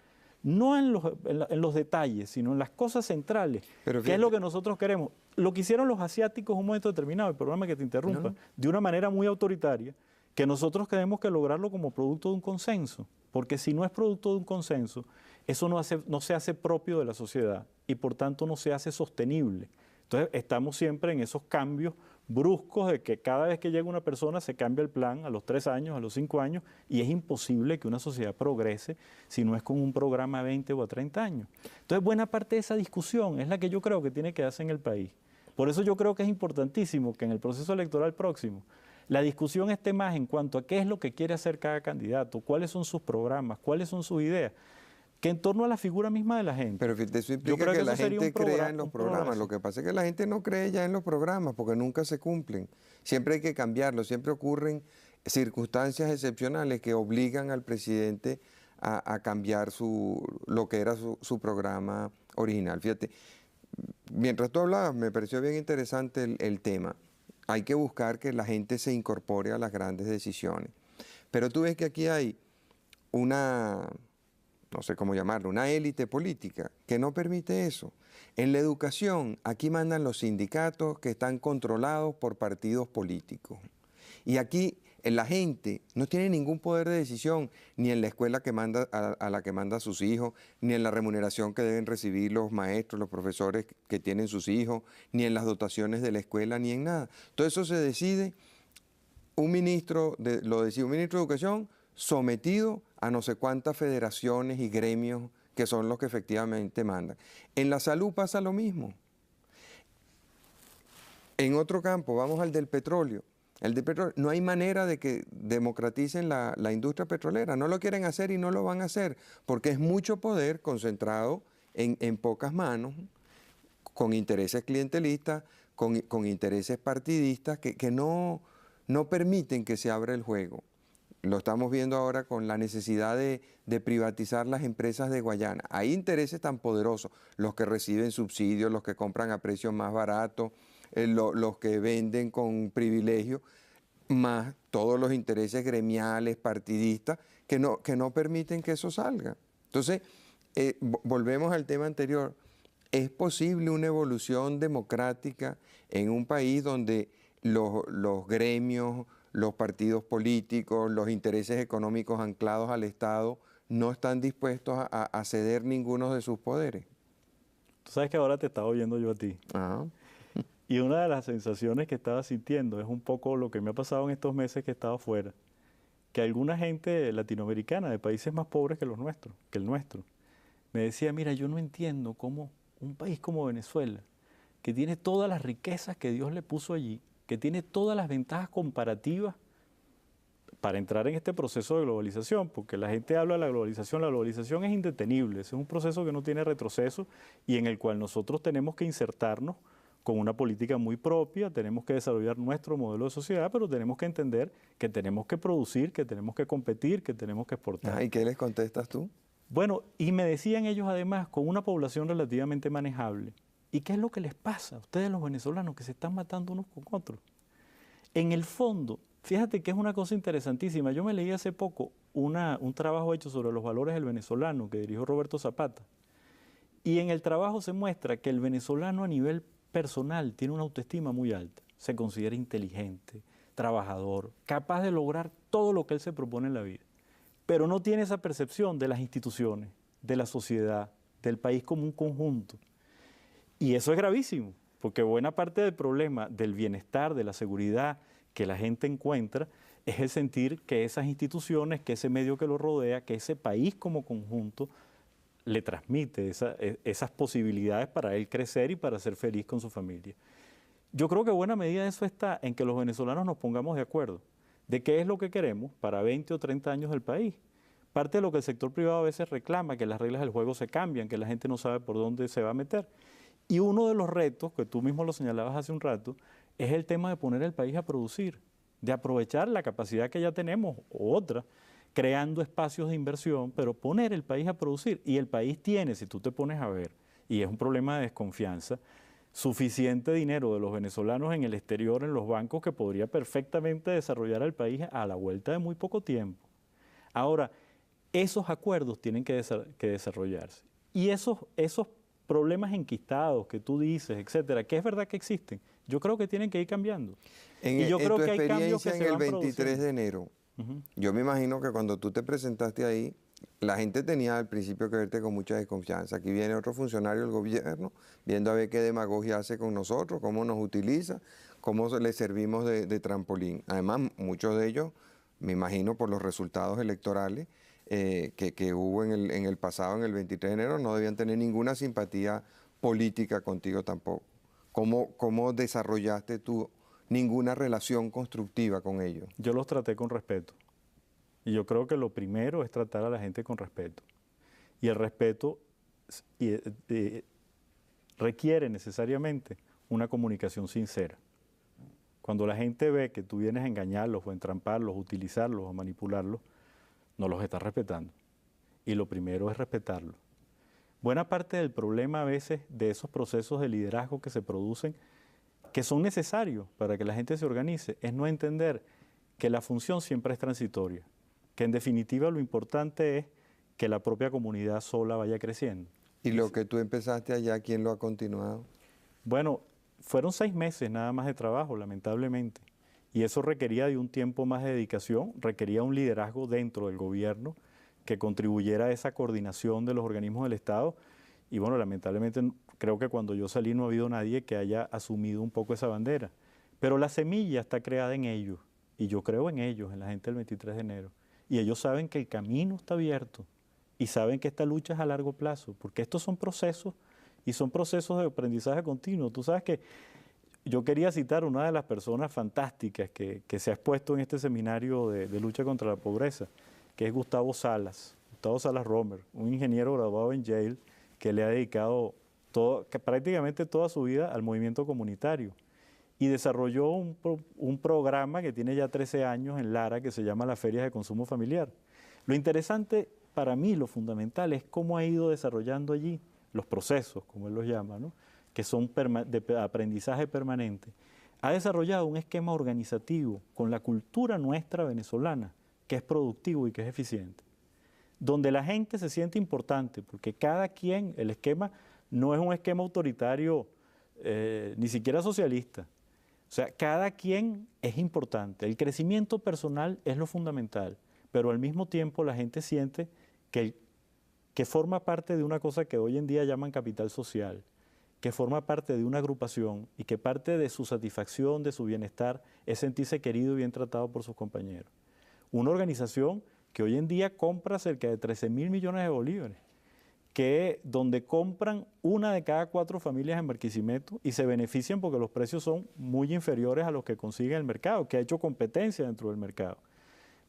No en los detalles, sino en las cosas centrales. ¿Qué es lo que nosotros queremos? Lo que hicieron los asiáticos en un momento determinado, el programa que te interrumpa, de una manera muy autoritaria, que nosotros tenemos que lograrlo como producto de un consenso. Porque si no es producto de un consenso, eso no se hace propio de la sociedad y por tanto no se hace sostenible. Entonces estamos siempre en esos cambios bruscos de que cada vez que llega una persona se cambia el plan a los 3 años, a los 5 años, y es imposible que una sociedad progrese si no es con un programa a 20 o a 30 años. Entonces buena parte de esa discusión es la que yo creo que tiene que darse en el país. Por eso yo creo que es importantísimo que en el proceso electoral próximo la discusión esté más en cuanto a qué es lo que quiere hacer cada candidato, cuáles son sus programas, cuáles son sus ideas, que en torno a la figura misma de la gente. Pero eso implica que la gente crea en los programas. Lo que pasa es que la gente no cree ya en los programas porque nunca se cumplen. Siempre hay que cambiarlos, siempre ocurren circunstancias excepcionales que obligan al presidente a cambiar lo que era su programa original. Fíjate, mientras tú hablabas me pareció bien interesante el tema. Hay que buscar que la gente se incorpore a las grandes decisiones. Pero tú ves que aquí hay una, no sé cómo llamarlo, una élite política que no permite eso. En la educación, aquí mandan los sindicatos que están controlados por partidos políticos. Y aquí la gente no tiene ningún poder de decisión, ni en la escuela a la que manda a sus hijos, ni en la remuneración que deben recibir los maestros, los profesores que tienen sus hijos, ni en las dotaciones de la escuela, ni en nada. Todo eso se decide, lo decide un ministro de Educación sometido a no sé cuántas federaciones y gremios que son los que efectivamente mandan. En la salud pasa lo mismo. En otro campo, vamos al del petróleo. El del petróleo, no hay manera de que democraticen la industria petrolera. No lo quieren hacer y no lo van a hacer, porque es mucho poder concentrado en pocas manos, con intereses clientelistas, con intereses partidistas que no permiten que se abra el juego. Lo estamos viendo ahora con la necesidad de privatizar las empresas de Guayana. Hay intereses tan poderosos, los que reciben subsidios, los que compran a precios más baratos, los que venden con privilegio, más todos los intereses gremiales, partidistas, que no permiten que eso salga. Entonces, volvemos al tema anterior. ¿Es posible una evolución democrática en un país donde los gremios, los partidos políticos, los intereses económicos anclados al Estado no están dispuestos a ceder ninguno de sus poderes? Tú sabes que ahora te estaba oyendo yo a ti. Ajá. Y una de las sensaciones que estaba sintiendo es un poco lo que me ha pasado en estos meses que he estado fuera. Que alguna gente latinoamericana de países más pobres que el nuestro, me decía, mira, yo no entiendo cómo un país como Venezuela, que tiene todas las riquezas que Dios le puso allí, que tiene todas las ventajas comparativas para entrar en este proceso de globalización, porque la gente habla de la globalización es indetenible, ese es un proceso que no tiene retroceso y en el cual nosotros tenemos que insertarnos con una política muy propia, tenemos que desarrollar nuestro modelo de sociedad, pero tenemos que entender que tenemos que producir, que tenemos que competir, que tenemos que exportar. ¿Y qué les contestas tú? Bueno, y me decían ellos además, con una población relativamente manejable, ¿y qué es lo que les pasa a ustedes los venezolanos que se están matando unos con otros? En el fondo, fíjate que es una cosa interesantísima. Yo me leí hace poco un trabajo hecho sobre los valores del venezolano que dirigió Roberto Zapata. Y en el trabajo se muestra que el venezolano a nivel personal tiene una autoestima muy alta. Se considera inteligente, trabajador, capaz de lograr todo lo que él se propone en la vida. Pero no tiene esa percepción de las instituciones, de la sociedad, del país como un conjunto. Y eso es gravísimo, porque buena parte del problema del bienestar, de la seguridad que la gente encuentra, es el sentir que esas instituciones, que ese medio que lo rodea, que ese país como conjunto, le transmite esas posibilidades para él crecer y para ser feliz con su familia. Yo creo que buena medida de eso está en que los venezolanos nos pongamos de acuerdo de qué es lo que queremos para 20 o 30 años del país. Parte de lo que el sector privado a veces reclama, que las reglas del juego se cambian, que la gente no sabe por dónde se va a meter. Y uno de los retos, que tú mismo lo señalabas hace un rato, es el tema de poner el país a producir, de aprovechar la capacidad que ya tenemos, o otra, creando espacios de inversión, pero poner el país a producir. Y el país tiene, si tú te pones a ver, y es un problema de desconfianza, suficiente dinero de los venezolanos en el exterior, en los bancos, que podría perfectamente desarrollar al país a la vuelta de muy poco tiempo. Ahora, esos acuerdos tienen que desarrollarse. Y esos problemas enquistados que tú dices, etcétera, que es verdad que existen, yo creo que tienen que ir cambiando. Y yo creo que hay cambios que se van produciendo. En el 23 de enero, yo me imagino que cuando tú te presentaste ahí, la gente tenía al principio que verte con mucha desconfianza. Aquí viene otro funcionario del gobierno, viendo a ver qué demagogia hace con nosotros, cómo nos utiliza, cómo le servimos de trampolín. Además, muchos de ellos, me imagino por los resultados electorales que hubo en el pasado, en el 23 de enero, no debían tener ninguna simpatía política contigo tampoco. ¿Cómo desarrollaste tú ninguna relación constructiva con ellos? Yo los traté con respeto. Y yo creo que lo primero es tratar a la gente con respeto. Y el respeto requiere necesariamente una comunicación sincera. Cuando la gente ve que tú vienes a engañarlos o a entramparlos, a utilizarlos o manipularlos, no los estás respetando. Y lo primero es respetarlos. Buena parte del problema a veces de esos procesos de liderazgo que se producen, que son necesarios para que la gente se organice, es no entender que la función siempre es transitoria, que en definitiva lo importante es que la propia comunidad sola vaya creciendo. ¿Y lo que tú empezaste allá, quién lo ha continuado? Bueno, fueron 6 meses nada más de trabajo, lamentablemente, y eso requería de un tiempo más de dedicación, requería un liderazgo dentro del gobierno que contribuyera a esa coordinación de los organismos del Estado. Y bueno, lamentablemente creo que cuando yo salí no ha habido nadie que haya asumido un poco esa bandera. Pero la semilla está creada en ellos, y yo creo en ellos, en la gente del 23 de enero. y ellos saben que el camino está abierto y saben que esta lucha es a largo plazo, porque estos son procesos y son procesos de aprendizaje continuo. Tú sabes que yo quería citar una de las personas fantásticas que se ha expuesto en este seminario de lucha contra la pobreza, que es Gustavo Salas Romer, un ingeniero graduado en Yale que le ha dedicado prácticamente toda su vida al movimiento comunitario y desarrolló un programa que tiene ya 13 años en Lara que se llama las Ferias de Consumo Familiar. Lo interesante para mí, lo fundamental, es cómo ha ido desarrollando allí los procesos, como él los llama, ¿no? Que son de aprendizaje permanente. Ha desarrollado un esquema organizativo con la cultura nuestra venezolana, que es productivo y que es eficiente, donde la gente se siente importante, porque cada quien, el esquema no es un esquema autoritario, ni siquiera socialista. O sea, cada quien es importante. El crecimiento personal es lo fundamental, pero al mismo tiempo la gente siente que forma parte de una cosa que hoy en día llaman capital social, que forma parte de una agrupación y que parte de su satisfacción, de su bienestar, es sentirse querido y bien tratado por sus compañeros. Una organización que hoy en día compra cerca de 13.000 millones de bolívares, donde compran una de cada 4 familias en Barquisimeto y se benefician porque los precios son muy inferiores a los que consigue el mercado, que ha hecho competencia dentro del mercado.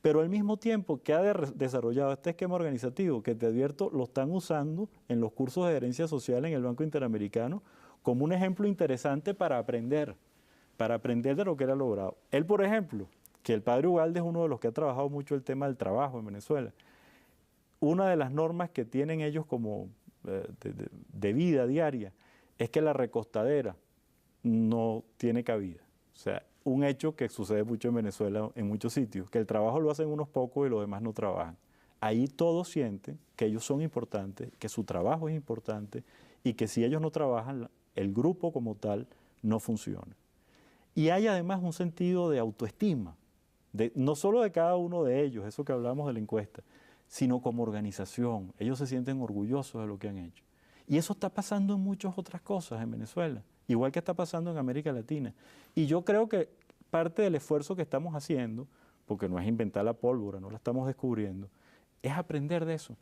Pero al mismo tiempo que ha desarrollado este esquema organizativo, que te advierto, lo están usando en los cursos de gerencia social en el Banco Interamericano como un ejemplo interesante para aprender de lo que él ha logrado. Él, por ejemplo, que el padre Ugalde es uno de los que ha trabajado mucho el tema del trabajo en Venezuela. Una de las normas que tienen ellos como de vida diaria es que la recostadera no tiene cabida. O sea, un hecho que sucede mucho en Venezuela, en muchos sitios, que el trabajo lo hacen unos pocos y los demás no trabajan. Ahí todos sienten que ellos son importantes, que su trabajo es importante y que si ellos no trabajan, el grupo como tal no funciona. Y hay además un sentido de autoestima, no solo de cada uno de ellos, eso que hablamos de la encuesta, sino como organización. Ellos se sienten orgullosos de lo que han hecho. Y eso está pasando en muchas otras cosas en Venezuela, igual que está pasando en América Latina. Y yo creo que parte del esfuerzo que estamos haciendo, porque no es inventar la pólvora, no la estamos descubriendo, es aprender de eso,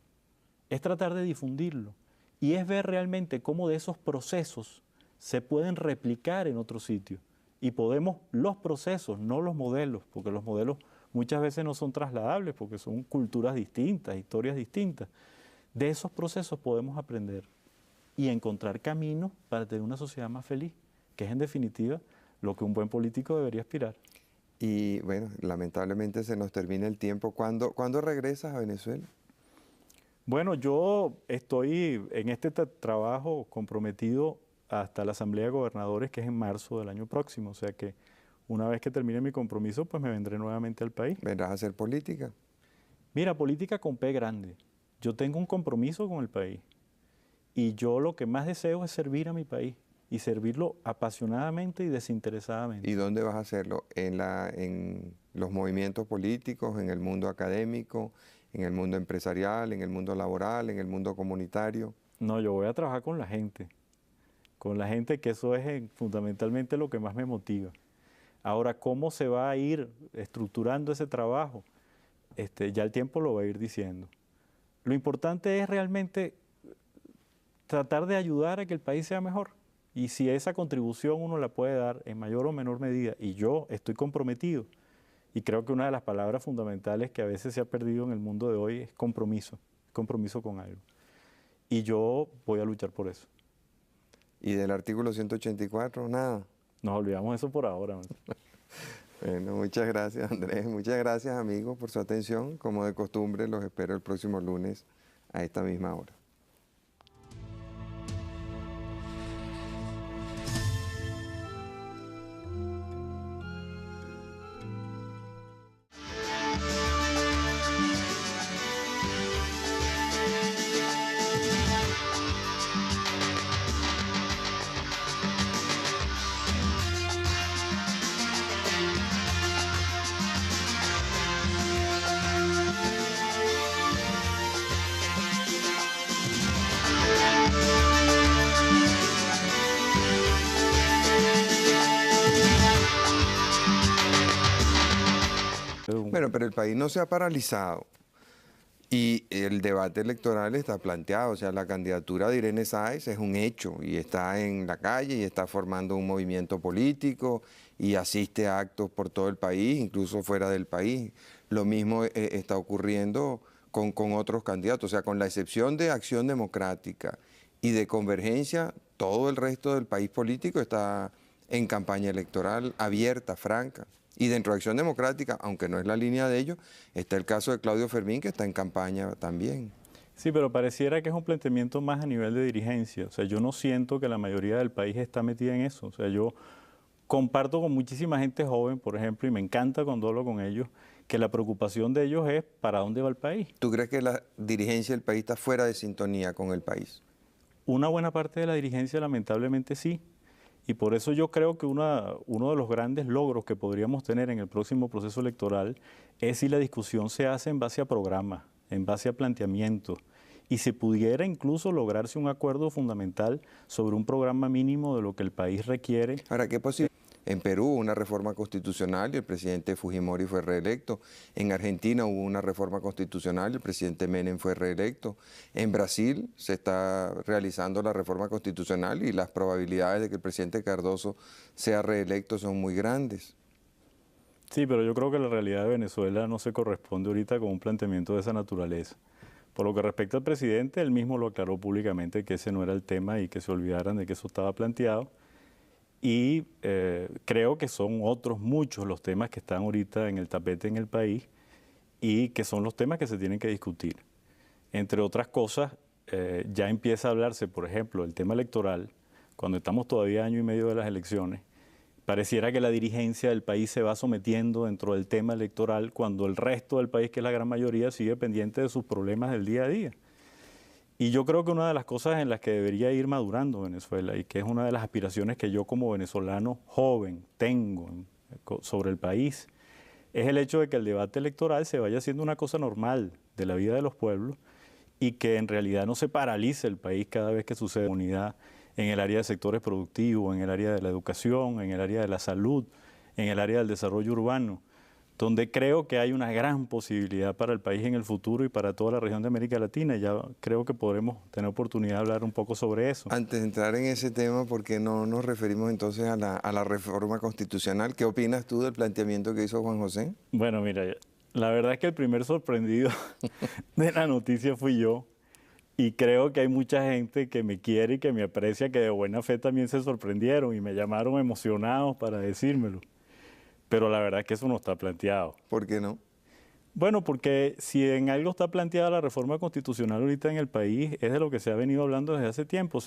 es tratar de difundirlo y es ver realmente cómo de esos procesos se pueden replicar en otros sitios. Y podemos, los procesos, no los modelos, porque los modelos muchas veces no son trasladables, porque son culturas distintas, historias distintas. De esos procesos podemos aprender y encontrar caminos para tener una sociedad más feliz, que es en definitiva lo que un buen político debería aspirar. Y bueno, lamentablemente se nos termina el tiempo. ¿Cuándo regresas a Venezuela? Bueno, yo estoy en este trabajo comprometido hasta la Asamblea de Gobernadores, que es en marzo del año próximo. O sea que una vez que termine mi compromiso, pues me vendré nuevamente al país. ¿Vendrás a hacer política? Mira, política con P grande. Yo tengo un compromiso con el país. Y yo lo que más deseo es servir a mi país. Y servirlo apasionadamente y desinteresadamente. ¿Y dónde vas a hacerlo? ¿En los movimientos políticos, en el mundo académico, en el mundo empresarial, en el mundo laboral, en el mundo comunitario? No, yo voy a trabajar con la gente. Con la gente, que eso es fundamentalmente lo que más me motiva. Ahora, ¿cómo se va a ir estructurando ese trabajo? Ya el tiempo lo va a ir diciendo. Lo importante es realmente tratar de ayudar a que el país sea mejor. Y si esa contribución uno la puede dar en mayor o menor medida, y yo estoy comprometido, y creo que una de las palabras fundamentales que a veces se ha perdido en el mundo de hoy es compromiso con algo. Y yo voy a luchar por eso. ¿Y del artículo 184? Nada. Nos olvidamos eso por ahora. Bueno, muchas gracias, Andrés. Muchas gracias, amigos, por su atención. Como de costumbre, los espero el próximo lunes a esta misma hora. Bueno, pero el país no se ha paralizado y el debate electoral está planteado. O sea, la candidatura de Irene Sáez es un hecho y está en la calle y está formando un movimiento político y asiste a actos por todo el país, incluso fuera del país. Lo mismo está ocurriendo con otros candidatos. O sea, con la excepción de Acción Democrática y de Convergencia, todo el resto del país político está en campaña electoral abierta, franca. Y dentro de Acción Democrática, aunque no es la línea de ellos, está el caso de Claudio Fermín, que está en campaña también. Sí, pero pareciera que es un planteamiento más a nivel de dirigencia. O sea, yo no siento que la mayoría del país está metida en eso. O sea, yo comparto con muchísima gente joven, por ejemplo, y me encanta cuando hablo con ellos, que la preocupación de ellos es para dónde va el país. ¿Tú crees que la dirigencia del país está fuera de sintonía con el país? Una buena parte de la dirigencia lamentablemente sí. Y por eso yo creo que uno de los grandes logros que podríamos tener en el próximo proceso electoral es si la discusión se hace en base a programas, en base a planteamientos, y se pudiera incluso lograrse un acuerdo fundamental sobre un programa mínimo de lo que el país requiere. Ahora, ¿qué posible? En Perú hubo una reforma constitucional y el presidente Fujimori fue reelecto. En Argentina hubo una reforma constitucional y el presidente Menem fue reelecto. En Brasil se está realizando la reforma constitucional y las probabilidades de que el presidente Cardoso sea reelecto son muy grandes. Sí, pero yo creo que la realidad de Venezuela no se corresponde ahorita con un planteamiento de esa naturaleza. Por lo que respecta al presidente, él mismo lo aclaró públicamente que ese no era el tema y que se olvidaran de que eso estaba planteado. Y creo que son otros muchos los temas que están ahorita en el tapete en el país y que son los temas que se tienen que discutir. Entre otras cosas, ya empieza a hablarse, por ejemplo, el tema electoral, cuando estamos todavía año y medio de las elecciones. Pareciera que la dirigencia del país se va sometiendo dentro del tema electoral cuando el resto del país, que es la gran mayoría, sigue pendiente de sus problemas del día a día. Y yo creo que una de las cosas en las que debería ir madurando Venezuela y que es una de las aspiraciones que yo como venezolano joven tengo sobre el país es el hecho de que el debate electoral se vaya haciendo una cosa normal de la vida de los pueblos y que en realidad no se paralice el país cada vez que sucede unidad en el área de sectores productivos, en el área de la educación, en el área de la salud, en el área del desarrollo urbano, donde creo que hay una gran posibilidad para el país en el futuro y para toda la región de América Latina. Ya creo que podremos tener oportunidad de hablar un poco sobre eso. Antes de entrar en ese tema, ¿por qué no nos referimos entonces a la reforma constitucional? ¿Qué opinas tú del planteamiento que hizo Juan José? Bueno, mira, la verdad es que el primer sorprendido de la noticia fui yo. Y creo que hay mucha gente que me quiere y que me aprecia, que de buena fe también se sorprendieron y me llamaron emocionados para decírmelo. Pero la verdad es que eso no está planteado. ¿Por qué no? Bueno, porque si en algo está planteada la reforma constitucional ahorita en el país, es de lo que se ha venido hablando desde hace tiempo.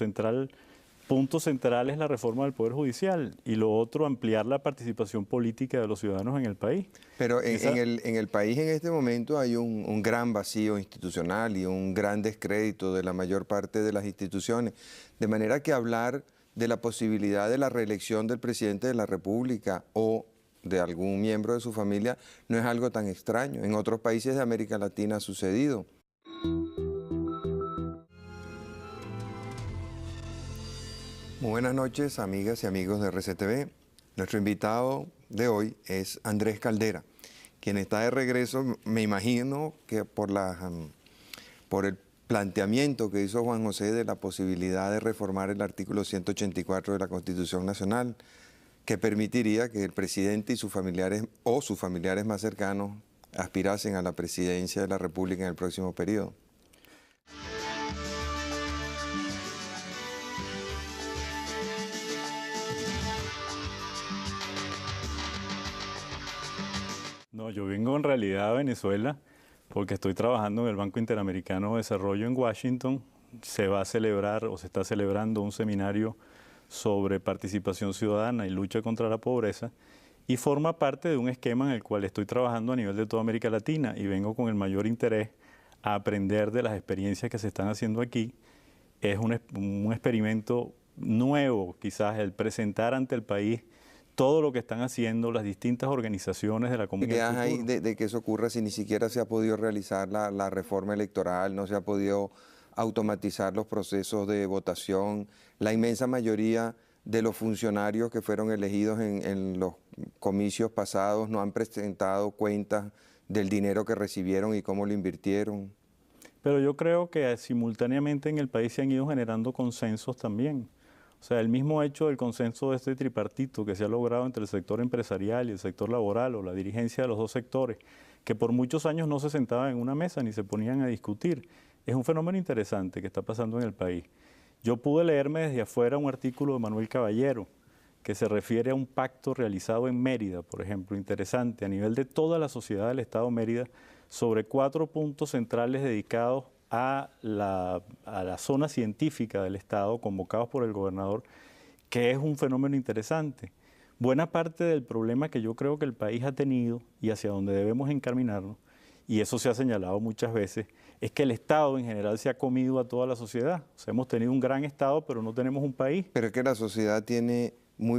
Punto central es la reforma del Poder Judicial y lo otro, ampliar la participación política de los ciudadanos en el país. Pero en el país en este momento hay un gran vacío institucional y un gran descrédito de la mayor parte de las instituciones. De manera que hablar de la posibilidad de la reelección del presidente de la República o de algún miembro de su familia no es algo tan extraño. En otros países de América Latina ha sucedido. Muy buenas noches, amigas y amigos de RCTV. Nuestro invitado de hoy es Andrés Caldera, quien está de regreso, me imagino que por el planteamiento que hizo Juan José de la posibilidad de reformar el artículo 184 de la Constitución Nacional, que permitiría que el presidente y sus familiares o sus familiares más cercanos aspirasen a la presidencia de la República en el próximo periodo. No, yo vengo en realidad a Venezuela porque estoy trabajando en el Banco Interamericano de Desarrollo en Washington. Se va a celebrar o se está celebrando un seminario sobre participación ciudadana y lucha contra la pobreza y forma parte de un esquema en el cual estoy trabajando a nivel de toda América Latina y vengo con el mayor interés a aprender de las experiencias que se están haciendo aquí. Es un experimento nuevo, quizás, el presentar ante el país todo lo que están haciendo las distintas organizaciones de la comunidad. ¿Qué hay de que eso ocurra si ni siquiera se ha podido realizar la reforma electoral, no se ha podido automatizar los procesos de votación? La inmensa mayoría de los funcionarios que fueron elegidos en los comicios pasados no han presentado cuentas del dinero que recibieron y cómo lo invirtieron. Pero yo creo que simultáneamente en el país se han ido generando consensos también. O sea, el mismo hecho del consenso de este tripartito que se ha logrado entre el sector empresarial y el sector laboral o la dirigencia de los dos sectores, que por muchos años no se sentaban en una mesa ni se ponían a discutir, es un fenómeno interesante que está pasando en el país. Yo pude leerme desde afuera un artículo de Manuel Caballero que se refiere a un pacto realizado en Mérida, por ejemplo, interesante, a nivel de toda la sociedad del Estado de Mérida, sobre 4 puntos centrales dedicados a la zona científica del Estado, convocados por el gobernador, que es un fenómeno interesante. Buena parte del problema que yo creo que el país ha tenido y hacia donde debemos encaminarnos, y eso se ha señalado muchas veces, es que el Estado en general se ha comido a toda la sociedad. O sea, hemos tenido un gran Estado, pero no tenemos un país. Pero es que la sociedad tiene muy